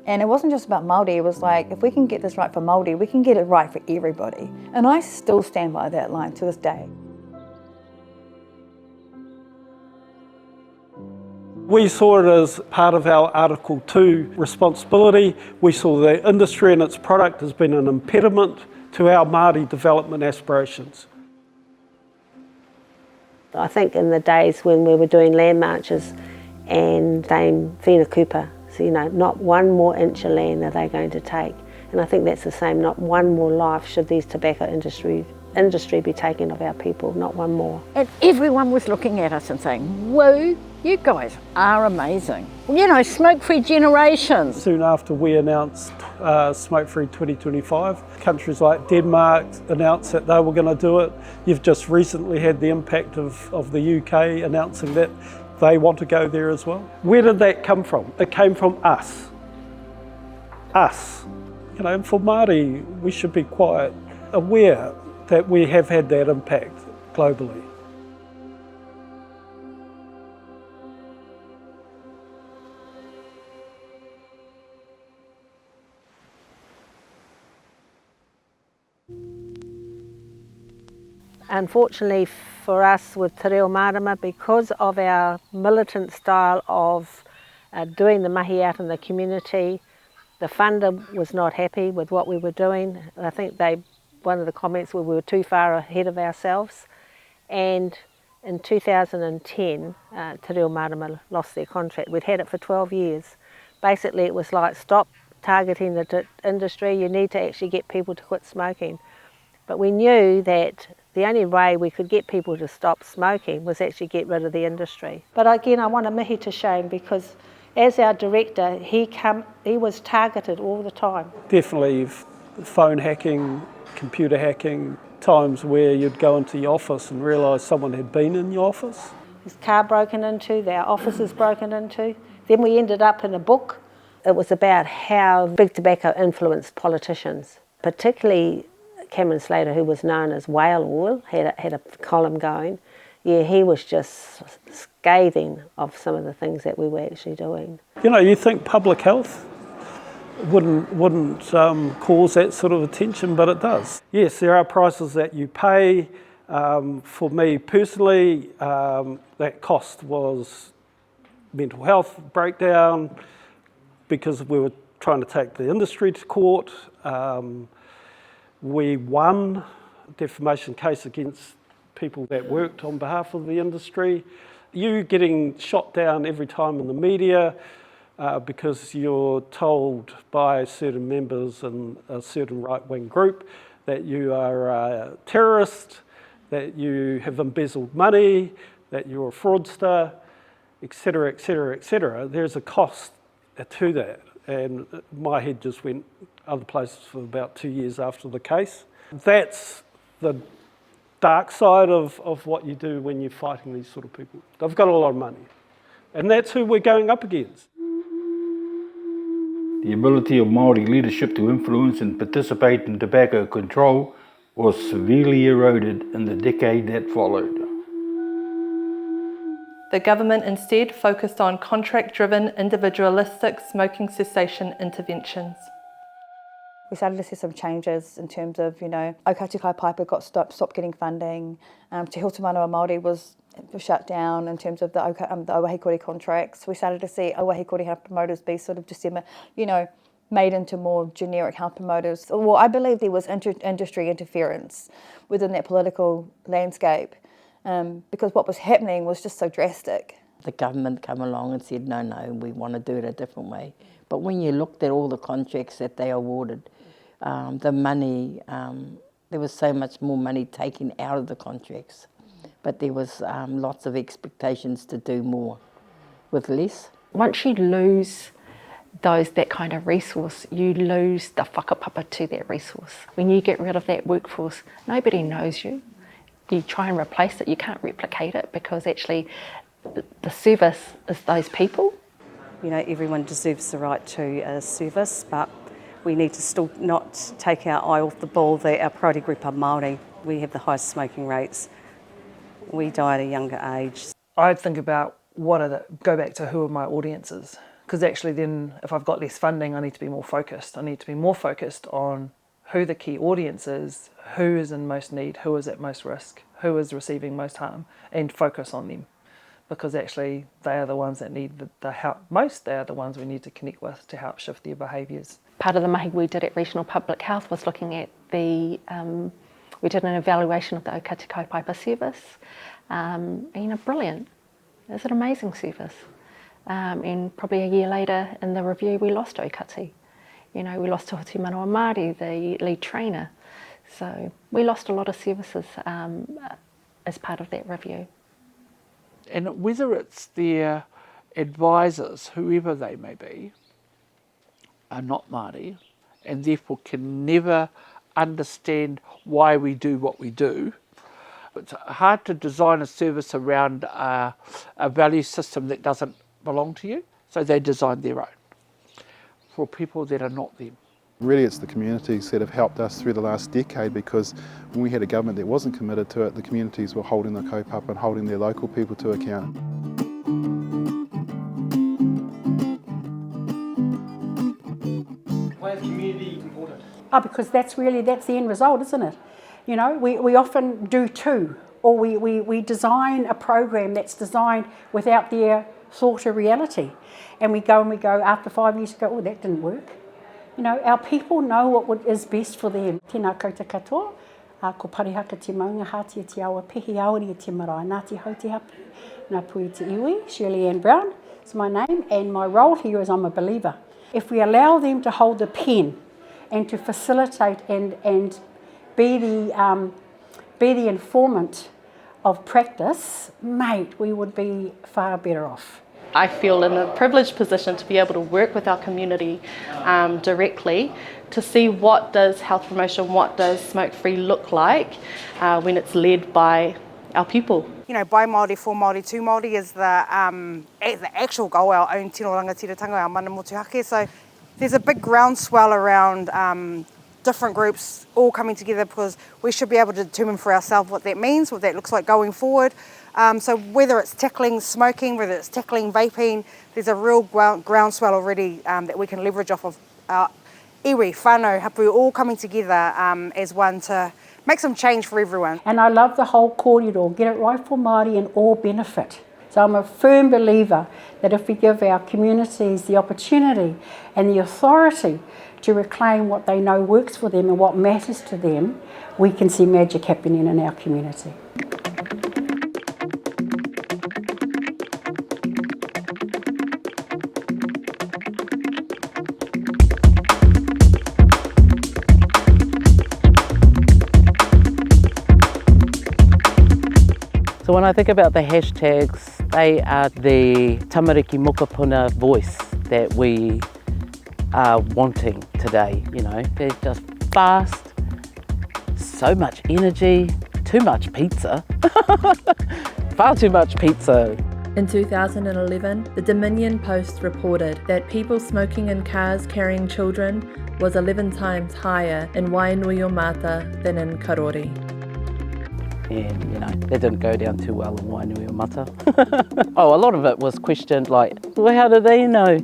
And it wasn't just about Māori, it was like, if we can get this right for Māori, we can get it right for everybody. And I still stand by that line to this day. We saw it as part of our Article 2 responsibility. We saw the industry and its product has been an impediment to our Māori development aspirations. I think in the days when we were doing land marches and Dame Whina Cooper, so, you know, not one more inch of land are they going to take. And I think that's the same, not one more life should these tobacco industry be taken of our people, not one more. And everyone was looking at us and saying, whoa, you guys are amazing. You know, smoke-free generations. Soon after we announced Smoke-Free 2025, countries like Denmark announced that they were going to do it. You've just recently had the impact of the UK announcing that they want to go there as well. Where did that come from? It came from us. Us. You know, for Māori, we should be quite aware that we have had that impact globally. Unfortunately for us with Te Reo Mārama, because of our militant style of doing the mahi out in the community, the funder was not happy with what we were doing. I think one of the comments was we were too far ahead of ourselves. And in 2010, Te Reo Mārama lost their contract. We'd had it for 12 years. Basically it was like, stop targeting the industry, you need to actually get people to quit smoking. But we knew that the only way we could get people to stop smoking was actually get rid of the industry. But again, I want to mihi to Shane because as our director, he was targeted all the time. Definitely phone hacking, computer hacking, times where you'd go into the office and realise someone had been in the office. His car broken into, their offices broken into. Then we ended up in a book. It was about how big tobacco influenced politicians, particularly Cameron Slater, who was known as whale oil, had a column going. Yeah, he was just scathing of some of the things that we were actually doing. You know, you think public health, wouldn't cause that sort of attention, but it does. Yes, there are prices that you pay. For me personally, that cost was mental health breakdown because we were trying to take the industry to court. We won a defamation case against people that worked on behalf of the industry. You getting shot down every time in the media because you're told by certain members in a certain right-wing group that you are a terrorist, that you have embezzled money, that you're a fraudster, etc., etc., etc. There's a cost to that, and my head just went other places for about 2 years after the case. That's the dark side of what you do when you're fighting these sort of people. They've got a lot of money, and that's who we're going up against. The ability of Māori leadership to influence and participate in tobacco control was severely eroded in the decade that followed. The government instead focused on contract-driven, individualistic smoking cessation interventions. We started to see some changes in terms of, aukati Paipa got stopped getting funding. Te Hītori Māori was shut down in terms of the Owahikore contracts. We started to see Owahikore health promoters be sort of just, made into more generic health promoters. Well, I believe there was industry interference within that political landscape because what was happening was just so drastic. The government came along and said, no, we want to do it a different way. But when you looked at all the contracts that they awarded, the money, there was so much more money taken out of the contracts. But there was lots of expectations to do more with less. Once you lose that kind of resource, you lose the whakapapa to that resource. When you get rid of that workforce, nobody knows you. You try and replace it, you can't replicate it because actually the service is those people. Everyone deserves the right to a service, but we need to still not take our eye off the ball that our priority group are Māori. We have the highest smoking rates. We die at a younger age. I'd think about go back to who are my audiences, because actually then if I've got less funding, I need to be more focused. I need to be more focused on who the key audience is, who is in most need, who is at most risk, who is receiving most harm, and focus on them. Because actually they are the ones that need the help most. They are the ones we need to connect with to help shift their behaviours. Part of the mahi we did at Regional Public Health was looking at we did an evaluation of the aukati kaupapa service. Brilliant. It's an amazing service. And probably a year later in the review we lost aukati. We lost Tuhinga Māori, the lead trainer. So we lost a lot of services as part of that review. And whether it's their advisors, whoever they may be, are not Māori and therefore can never understand why we do what we do. It's hard to design a service around a value system that doesn't belong to you, so they design their own for people that are not them. Really it's the communities that have helped us through the last decade, because when we had a government that wasn't committed to it, the communities were holding the kaupapa and holding their local people to account. Why is community important? Because that's the end result, isn't it? We often do two, or we design a program that's designed without their thought or reality. And we go after 5 years ago, oh, that didn't work. Our people know what is best for them. Tēnā koutou katoa, ko parihaka te maunga hātia te awa pehi aori e te marae. Nā te hau te hapu, nā pui te iwi, Shirley Ann Brown is my name, and my role here is I'm a believer. If we allow them to hold the pen and to facilitate and be the informant of practice, mate, we would be far better off. I feel in a privileged position to be able to work with our community directly to see what does health promotion, what does smoke-free look like when it's led by our people. By Māori, for Māori, to Māori is the actual goal, our own tino oranga tiratanga, our mana Motuhake. So there's a big groundswell around different groups all coming together because we should be able to determine for ourselves what that means, what that looks like going forward. So whether it's tackling smoking, whether it's tackling vaping, there's a real groundswell already that we can leverage off of iwi, whānau, hapu, all coming together as one to make some change for everyone. And I love the whole kōrero, get it right for Māori and all benefit. So I'm a firm believer that if we give our communities the opportunity and the authority to reclaim what they know works for them and what matters to them, we can see magic happening in our community. So when I think about the hashtags, they are the tamariki mokapuna voice that we are wanting today, you know. They're just fast, so much energy, too much pizza, far too much pizza. In 2011, the Dominion Post reported that people smoking in cars carrying children was 11 times higher in Waienga than in Karori. And, you know, that didn't go down too well in Waienga. Oh, a lot of it was questioned like, well, how do they know?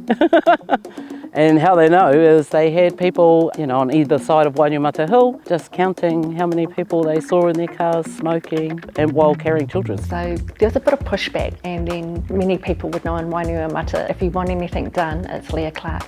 And how they know is they had people, you know, on either side of Waienga Hill just counting how many people they saw in their cars smoking and while carrying children. So there was a bit of pushback, and then many people would know in Waienga, if you want anything done, it's Leah Clark.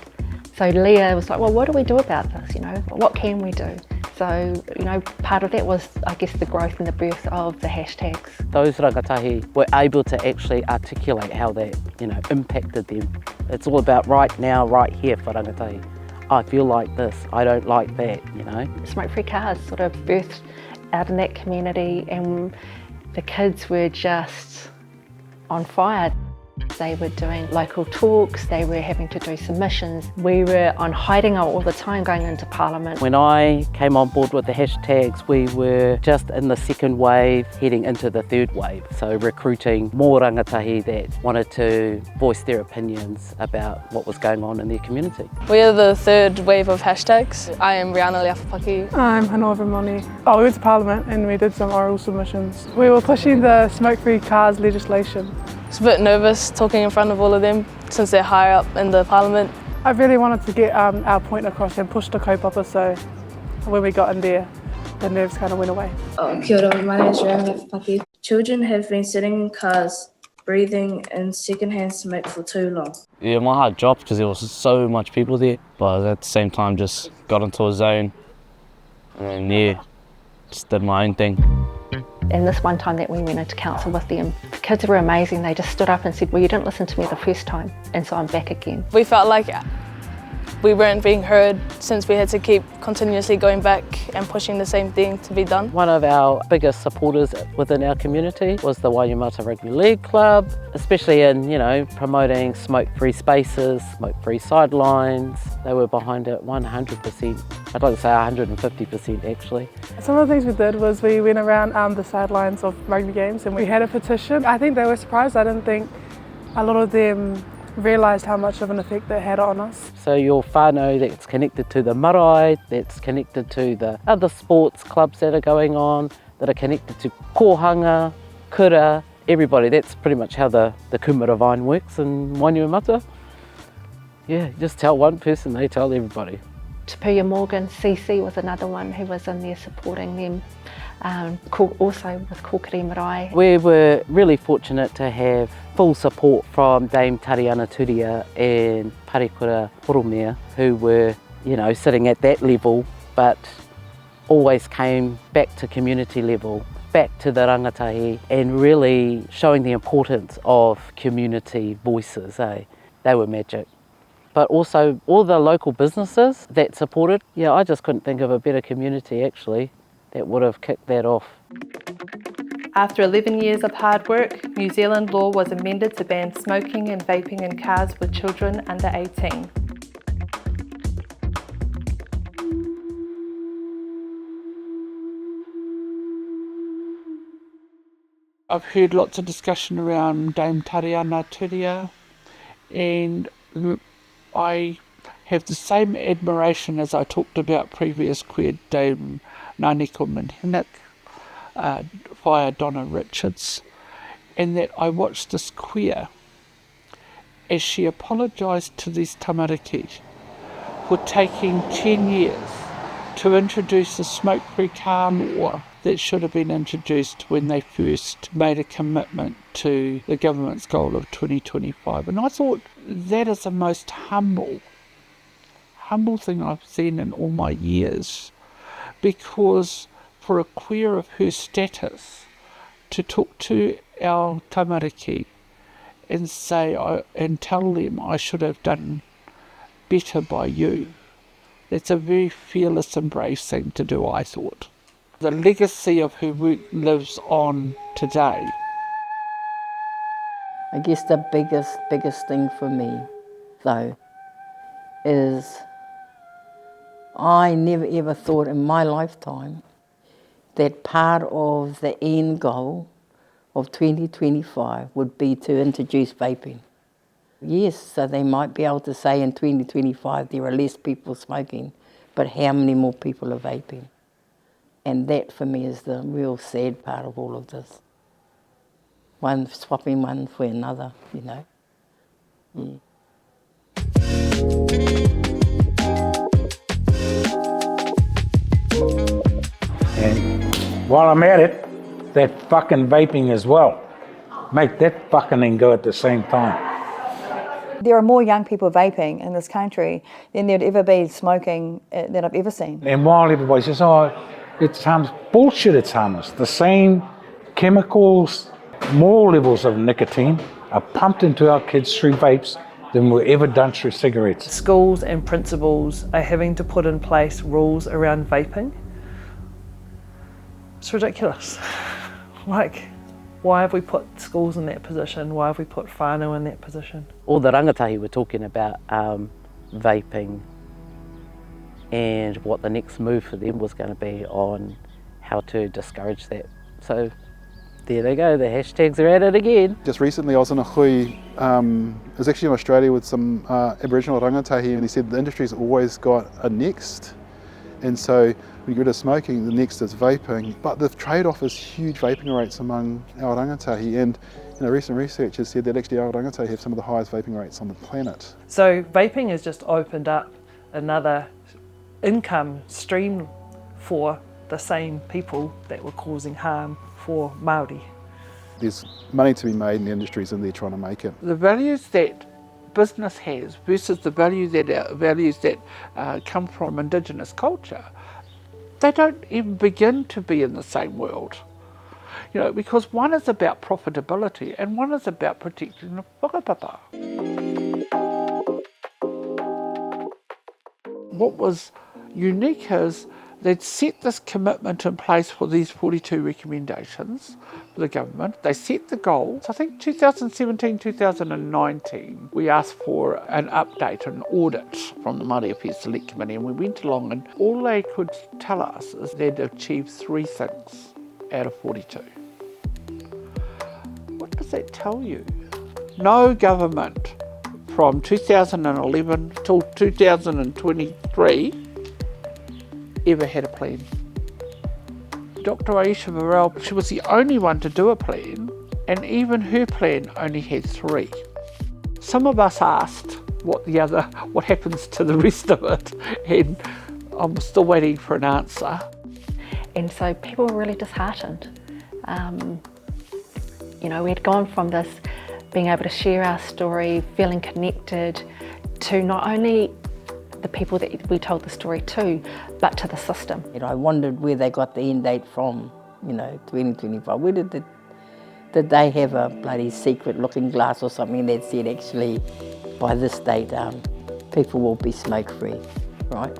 So Leah was like, well, what do we do about this, you know? What can we do? So, you know, part of that was, I guess, the growth and the birth of the hashtags. Those rangatahi were able to actually articulate how that, you know, impacted them. It's all about right now, right here for rangatahi. I feel like this, I don't like that, you know. Smoke-free cars sort of birthed out in that community, and the kids were just on fire. They were doing local talks, they were having to do submissions. We were on haerenga all the time going into Parliament. When I came on board with the hashtags, we were just in the second wave, heading into the third wave. So recruiting more rangatahi that wanted to voice their opinions about what was going on in their community. We are the third wave of hashtags. I am Rihanna Leafapaki. I'm Hanova Moni. We went to Parliament and we did some oral submissions. We were pushing the smoke-free cars legislation. I was a bit nervous talking in front of all of them since they're higher up in the Parliament. I really wanted to get our point across and push the kaupapa, so when we got in there, the nerves kind of went away. Kia ora, my name is Rihanna Leafapaki. Children have been sitting in cars, breathing in second-hand smoke for too long. Yeah, my heart dropped because there was so much people there, but at the same time just got into a zone and then, yeah, just did my own thing. And this one time that we went into council with them, the kids were amazing. They just stood up and said, well, you didn't listen to me the first time, and so I'm back again. We felt like we weren't being heard since we had to keep continuously going back and pushing the same thing to be done. One of our biggest supporters within our community was the Waienga Rugby League Club, especially in, you know, promoting smoke-free spaces, smoke-free sidelines. They were behind it 100%. I'd like to say 150% actually. Some of the things we did was we went around the sidelines of rugby games and we had a petition. I think they were surprised. I didn't think a lot of them realised how much of an effect that had on us. So your whānau that's connected to the marae, that's connected to the other sports clubs that are going on, that are connected to kohanga, kura, everybody. That's pretty much how the kumara vine works in Waienga. Yeah, just tell one person, they tell everybody. Tupuya Morgan, CC was another one who was in there supporting them, also with Kōkiri Marae. We were really fortunate to have full support from Dame Tariana Turia and Parekura Poromea, who were, you know, sitting at that level, but always came back to community level, back to the rangatahi, and really showing the importance of community voices. They were magic. But also all the local businesses that supported, yeah, I just couldn't think of a better community actually that would have kicked that off. After 11 years of hard work, New Zealand law was amended to ban smoking and vaping in cars with children under 18. I've heard lots of discussion around Dame Tariana Turia, and I have the same admiration as I talked about previous queer Dame Naneko Minhinik, via Donna Richards, and that I watched this queer as she apologised to these tamariki for taking 10 years to introduce the smoke-free car law that should have been introduced when they first made a commitment to the government's goal of 2025. And I thought that is the most humble thing I've seen in all my years, because for a queer of her status to talk to our tamariki and say, and tell them I should have done better by you, that's a very fearless and brave thing to do, I thought. The legacy of her work lives on today. I guess the biggest thing for me, though, is I never ever thought in my lifetime that part of the end goal of 2025 would be to introduce vaping. Yes, so they might be able to say in 2025 there are less people smoking, but how many more people are vaping? And that for me is the real sad part of all of this. One swapping one for another, you know. Yeah. And while I'm at it, that fucking vaping as well. Make that fucking thing go at the same time. There are more young people vaping in this country than there'd ever be smoking that I've ever seen. And while everybody says, oh, it's harmless, bullshit, it's harmless. The same chemicals, more levels of nicotine are pumped into our kids through vapes than were ever done through cigarettes. Schools and principals are having to put in place rules around vaping. It's ridiculous. Like, why have we put schools in that position? Why have we put whānau in that position? All the rangatahi were talking about vaping and what the next move for them was going to be on how to discourage that. So there they go, the hashtags are at it again. Just recently I was in a hui, I was actually in Australia with some Aboriginal rangatahi, and he said the industry's always got a next. And so when you get rid of smoking, the next is vaping. But the trade-off is huge vaping rates among our rangatahi, and recent research has said that actually our rangatahi have some of the highest vaping rates on the planet. So vaping has just opened up another income stream for the same people that were causing harm for Māori. There's money to be made in the industries and they're trying to make it. The values that business has versus the values that come from Indigenous culture, they don't even begin to be in the same world. You know, because one is about profitability and one is about protecting the whakapapa. What was unique is they'd set this commitment in place for these 42 recommendations for the government. They set the goals. I think 2017, 2019, we asked for an update, an audit from the Māori Affairs Select Committee, and we went along and all they could tell us is they'd achieved 3 things out of 42. What does that tell you? No government from 2011 till 2023 ever had a plan. Dr. Aisha Varel, she was the only one to do a plan, and even her plan only had 3. Some of us asked what happens to the rest of it, and I'm still waiting for an answer. And so people were really disheartened. We'd gone from this being able to share our story, feeling connected to not only the people that we told the story to, but to the system. I wondered where they got the end date from, 2025. Where did they have a bloody secret looking glass or something that said actually by this date people will be smoke free, right?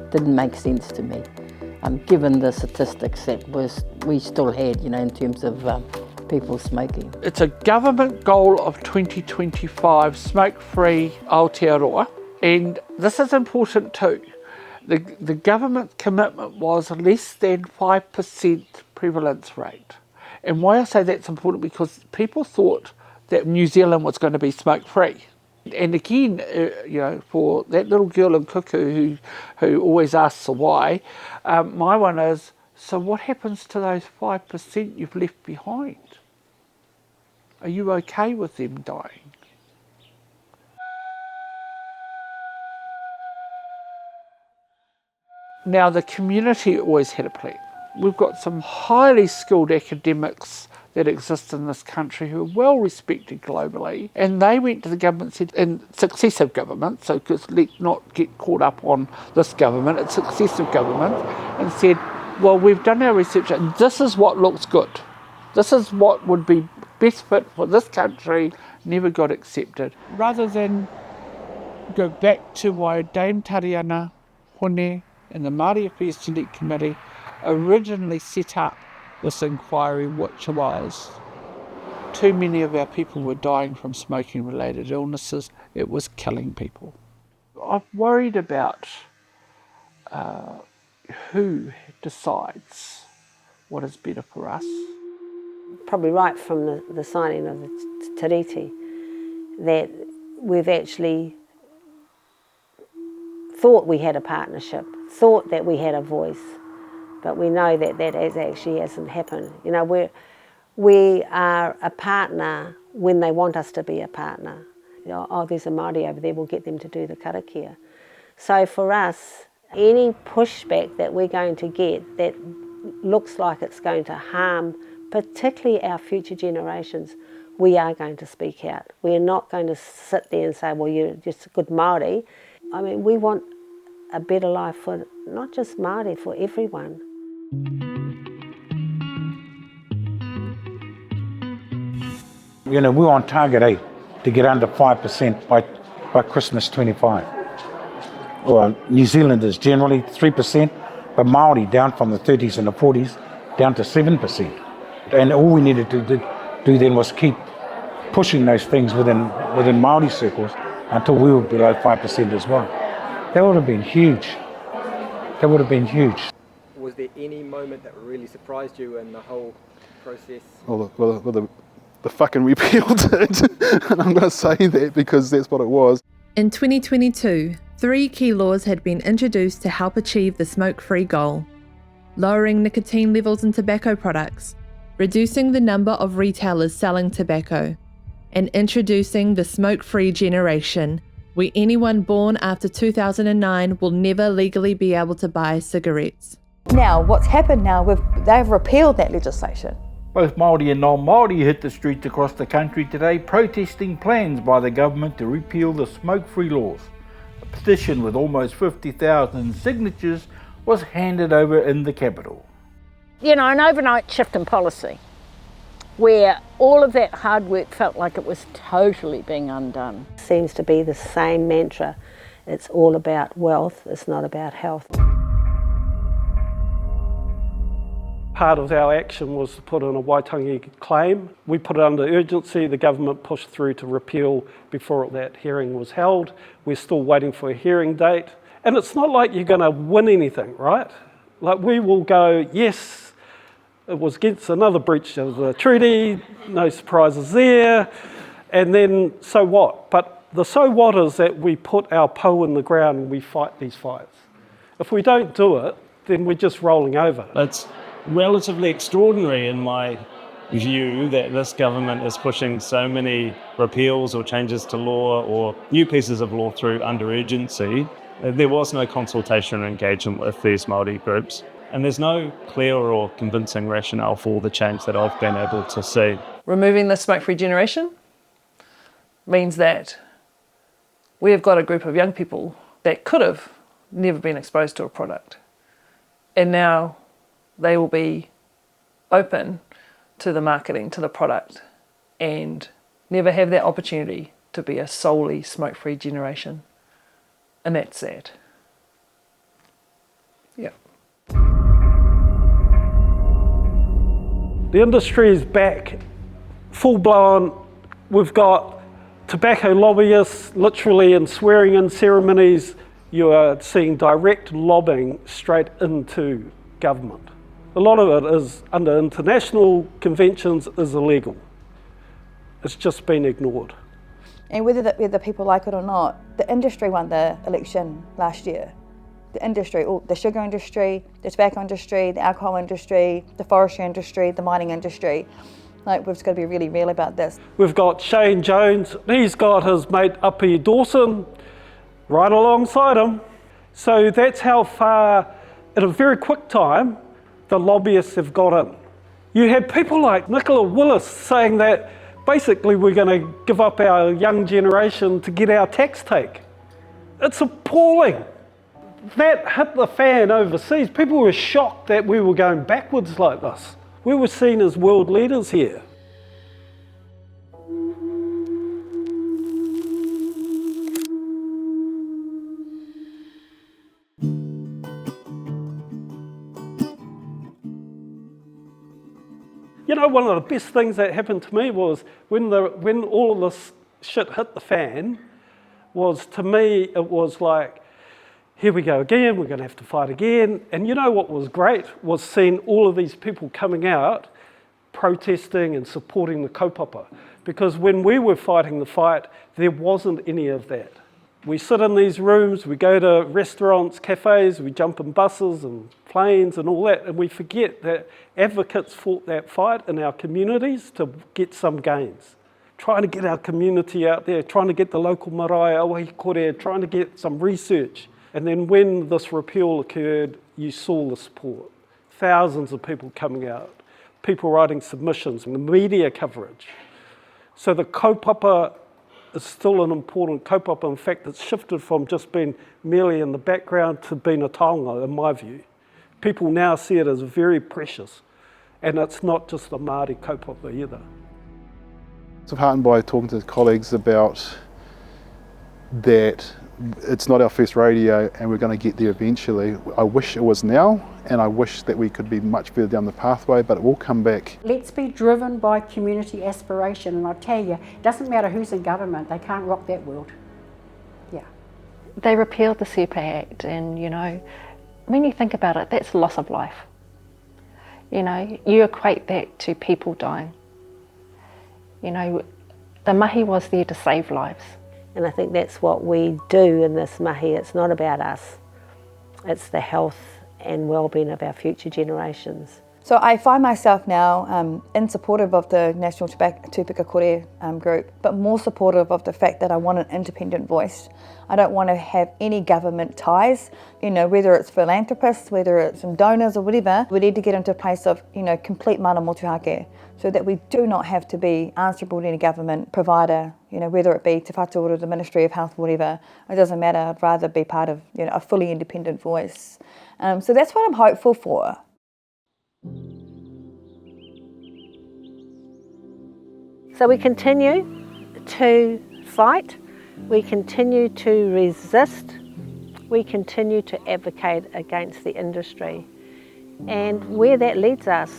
Didn't make sense to me. Given the statistics that we still had, in terms of people smoking. It's a government goal of 2025 smoke-free Aotearoa. And this is important too. The government commitment was less than 5% prevalence rate. And why I say that's important, because people thought that New Zealand was going to be smoke-free. And again, for that little girl in Kuku who always asks the why, my one is, so what happens to those 5% you've left behind? Are you okay with them dying? Now, the community always had a plan. We've got some highly skilled academics that exist in this country who are well respected globally, and they went to the government and successive governments, so let's not get caught up on this government, it's successive government, and said, well, we've done our research and this is what looks good. This is what would be best fit for this country, never got accepted. Rather than go back to why Dame Tariana, Hone and the Māori Affairs Select Committee originally set up this inquiry, which was too many of our people were dying from smoking related illnesses. It was killing people. I'm worried about who decides what is better for us. Probably right from the signing of the treaty that we've actually thought we had a partnership, thought that we had a voice, but we know that that actually hasn't happened. You know, we are a partner when they want us to be a partner. You know, oh, there's a Māori over there, we'll get them to do the karakia. So for us, any pushback that we're going to get that looks like it's going to harm particularly our future generations, we are going to speak out. We're not going to sit there and say, well, you're just a good Māori. I mean, we want a better life for not just Māori, for everyone. You know, we're on target, to get under 5% by Christmas 25. Well, New Zealanders generally 3%, but Māori down from the 30s and the 40s down to 7%. And all we needed to do then was keep pushing those things within Māori circles until we were below 5% as well. That would have been huge. That would have been huge. Was there any moment that really surprised you in the whole process? Well, the fucking repeal did. And I'm going to say that because that's what it was. In 2022, 3 key laws had been introduced to help achieve the smoke-free goal: lowering nicotine levels in tobacco products, reducing the number of retailers selling tobacco, and introducing the smoke-free generation, where anyone born after 2009 will never legally be able to buy cigarettes. Now, what's happened now, they've repealed that legislation. Both Māori and non-Māori hit the streets across the country today protesting plans by the government to repeal the smoke-free laws. A petition with almost 50,000 signatures was handed over in the capital. You know, an overnight shift in policy where all of that hard work felt like it was totally being undone. Seems to be the same mantra. It's all about wealth, it's not about health. Part of our action was to put in a Waitangi claim. We put it under urgency. The government pushed through to repeal before that hearing was held. We're still waiting for a hearing date. And it's not like you're going to win anything, right? Like, we will go, yes, it was against another breach of the treaty, no surprises there, and then so what? But the so what is that we put our po in the ground and we fight these fights. If we don't do it, then we're just rolling over. It's relatively extraordinary in my view that this government is pushing so many repeals or changes to law or new pieces of law through under urgency. There was no consultation or engagement with these Māori groups, and there's no clear or convincing rationale for the change that I've been able to see. Removing the smoke-free generation means that we have got a group of young people that could have never been exposed to a product, and now they will be open to the marketing, to the product, and never have that opportunity to be a solely smoke-free generation. And that's sad. Yeah. The industry is back, full-blown. We've got tobacco lobbyists, literally in swearing-in ceremonies. You are seeing direct lobbying straight into government. A lot of it is, under international conventions, is illegal. It's just been ignored. And whether people like it or not, the industry won the election last year. The industry, the sugar industry, the tobacco industry, the alcohol industry, the forestry industry, the mining industry. Like, we've just got to be really real about this. We've got Shane Jones. He's got his mate Uppy Dawson right alongside him. So that's how far In a very quick time, the lobbyists have got in. You had people like Nicola Willis saying that basically we're going to give up our young generation to get our tax take. It's appalling. That hit the fan overseas. People were shocked that we were going backwards like this. We were seen as world leaders here. You know, one of the best things that happened to me was when all of this shit hit the fan, was to me, it was like, here we go again, we're going to have to fight again. And you know what was great was seeing all of these people coming out, protesting and supporting the kaupapa. Because when we were fighting the fight, there wasn't any of that. We sit in these rooms, we go to restaurants, cafes, we jump in buses and planes and all that, and we forget that advocates fought that fight in our communities to get some gains. Trying to get our community out there, trying to get the local marae, awahi kore, trying to get some research. And then when this repeal occurred, you saw the support. Thousands of people coming out, people writing submissions, and the media coverage. So the kaupapa is still an important kaupapa. In fact, it's shifted from just being merely in the background to being a taonga, in my view. People now see it as very precious, and it's not just the Māori kaupapa either. So heartened by talking to colleagues about that it's not our first rodeo and we're going to get there eventually. I wish it was now, and I wish that we could be much further down the pathway, but it will come back. Let's be driven by community aspiration, and I tell you, it doesn't matter who's in government, they can't rock that world. Yeah. They repealed the Super Act, and you know, when you think about it, that's loss of life. You know, you equate that to people dying. You know, the mahi was there to save lives. And I think that's what we do in this mahi. It's not about us. It's the health and well-being of our future generations. So I find myself now in supportive of the National Tupeka Kore group, but more supportive of the fact that I want an independent voice. I don't want to have any government ties, you know, whether it's philanthropists, whether it's some donors or whatever. We need to get into a place of, you know, complete mana motuhake, so that we do not have to be answerable to any government provider, you know, whether it be Te Whatu or the Ministry of Health, whatever. It doesn't matter. I'd rather be part of, you know, a fully independent voice. So that's what I'm hopeful for. So we continue to fight, we continue to resist, we continue to advocate against the industry. And where that leads us,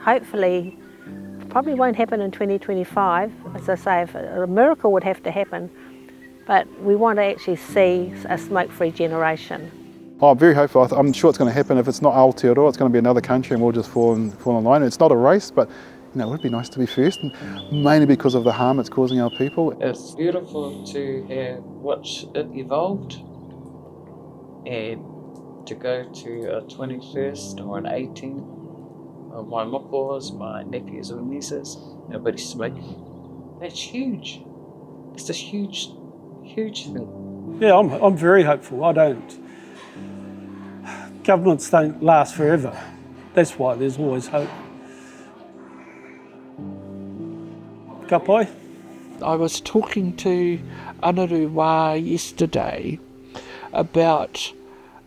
hopefully, probably won't happen in 2025. As I say, if a miracle would have to happen, but we want to actually see a smoke-free generation. Oh, I'm very hopeful. I'm sure it's going to happen. If it's not Aotearoa, it's going to be another country and we'll just fall in line. It's not a race, but you know, it would be nice to be first, and mainly because of the harm it's causing our people. It's beautiful to have watched it evolved, and to go to a 21st or an 18th of my mokos, my nephews or nieces, nobody smoking. That's huge. It's a huge, huge thing. Yeah, I'm very hopeful. I don't. Governments don't last forever. That's why there's always hope. Kapai? I was talking to Anaru Wā yesterday about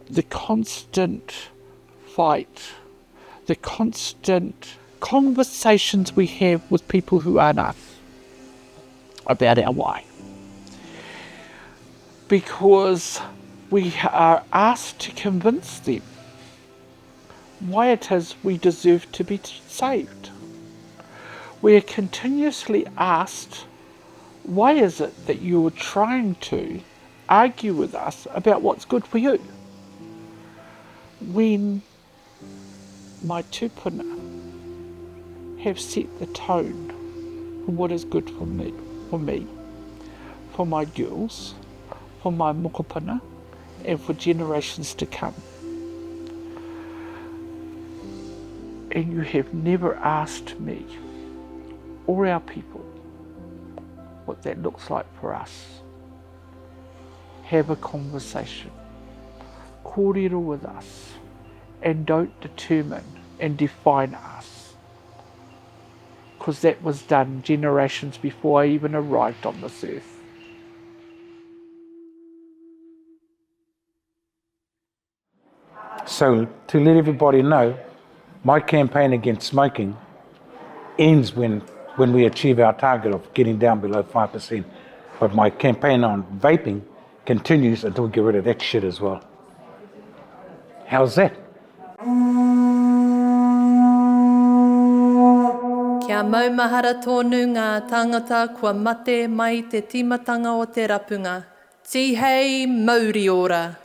the constant fight, the constant conversations we have with people who aren't us about our why. Because we are asked to convince them why it is we deserve to be saved. We are continuously asked, why is it that you are trying to argue with us about what's good for you? When my tūpuna have set the tone for what is good for me, for my girls, for my mokopuna, and for generations to come. And you have never asked me or our people what that looks like for us. Have a conversation, kōrero with us, and don't determine and define us. Because that was done generations before I even arrived on this earth. So to let everybody know, my campaign against smoking ends when we achieve our target of getting down below 5%. But my campaign on vaping continues until we get rid of that shit as well. How's that? Kia maumahara tōnu ngā tāngata kua mate mai te timatanga o te rapunga. Tihei Mauri ora.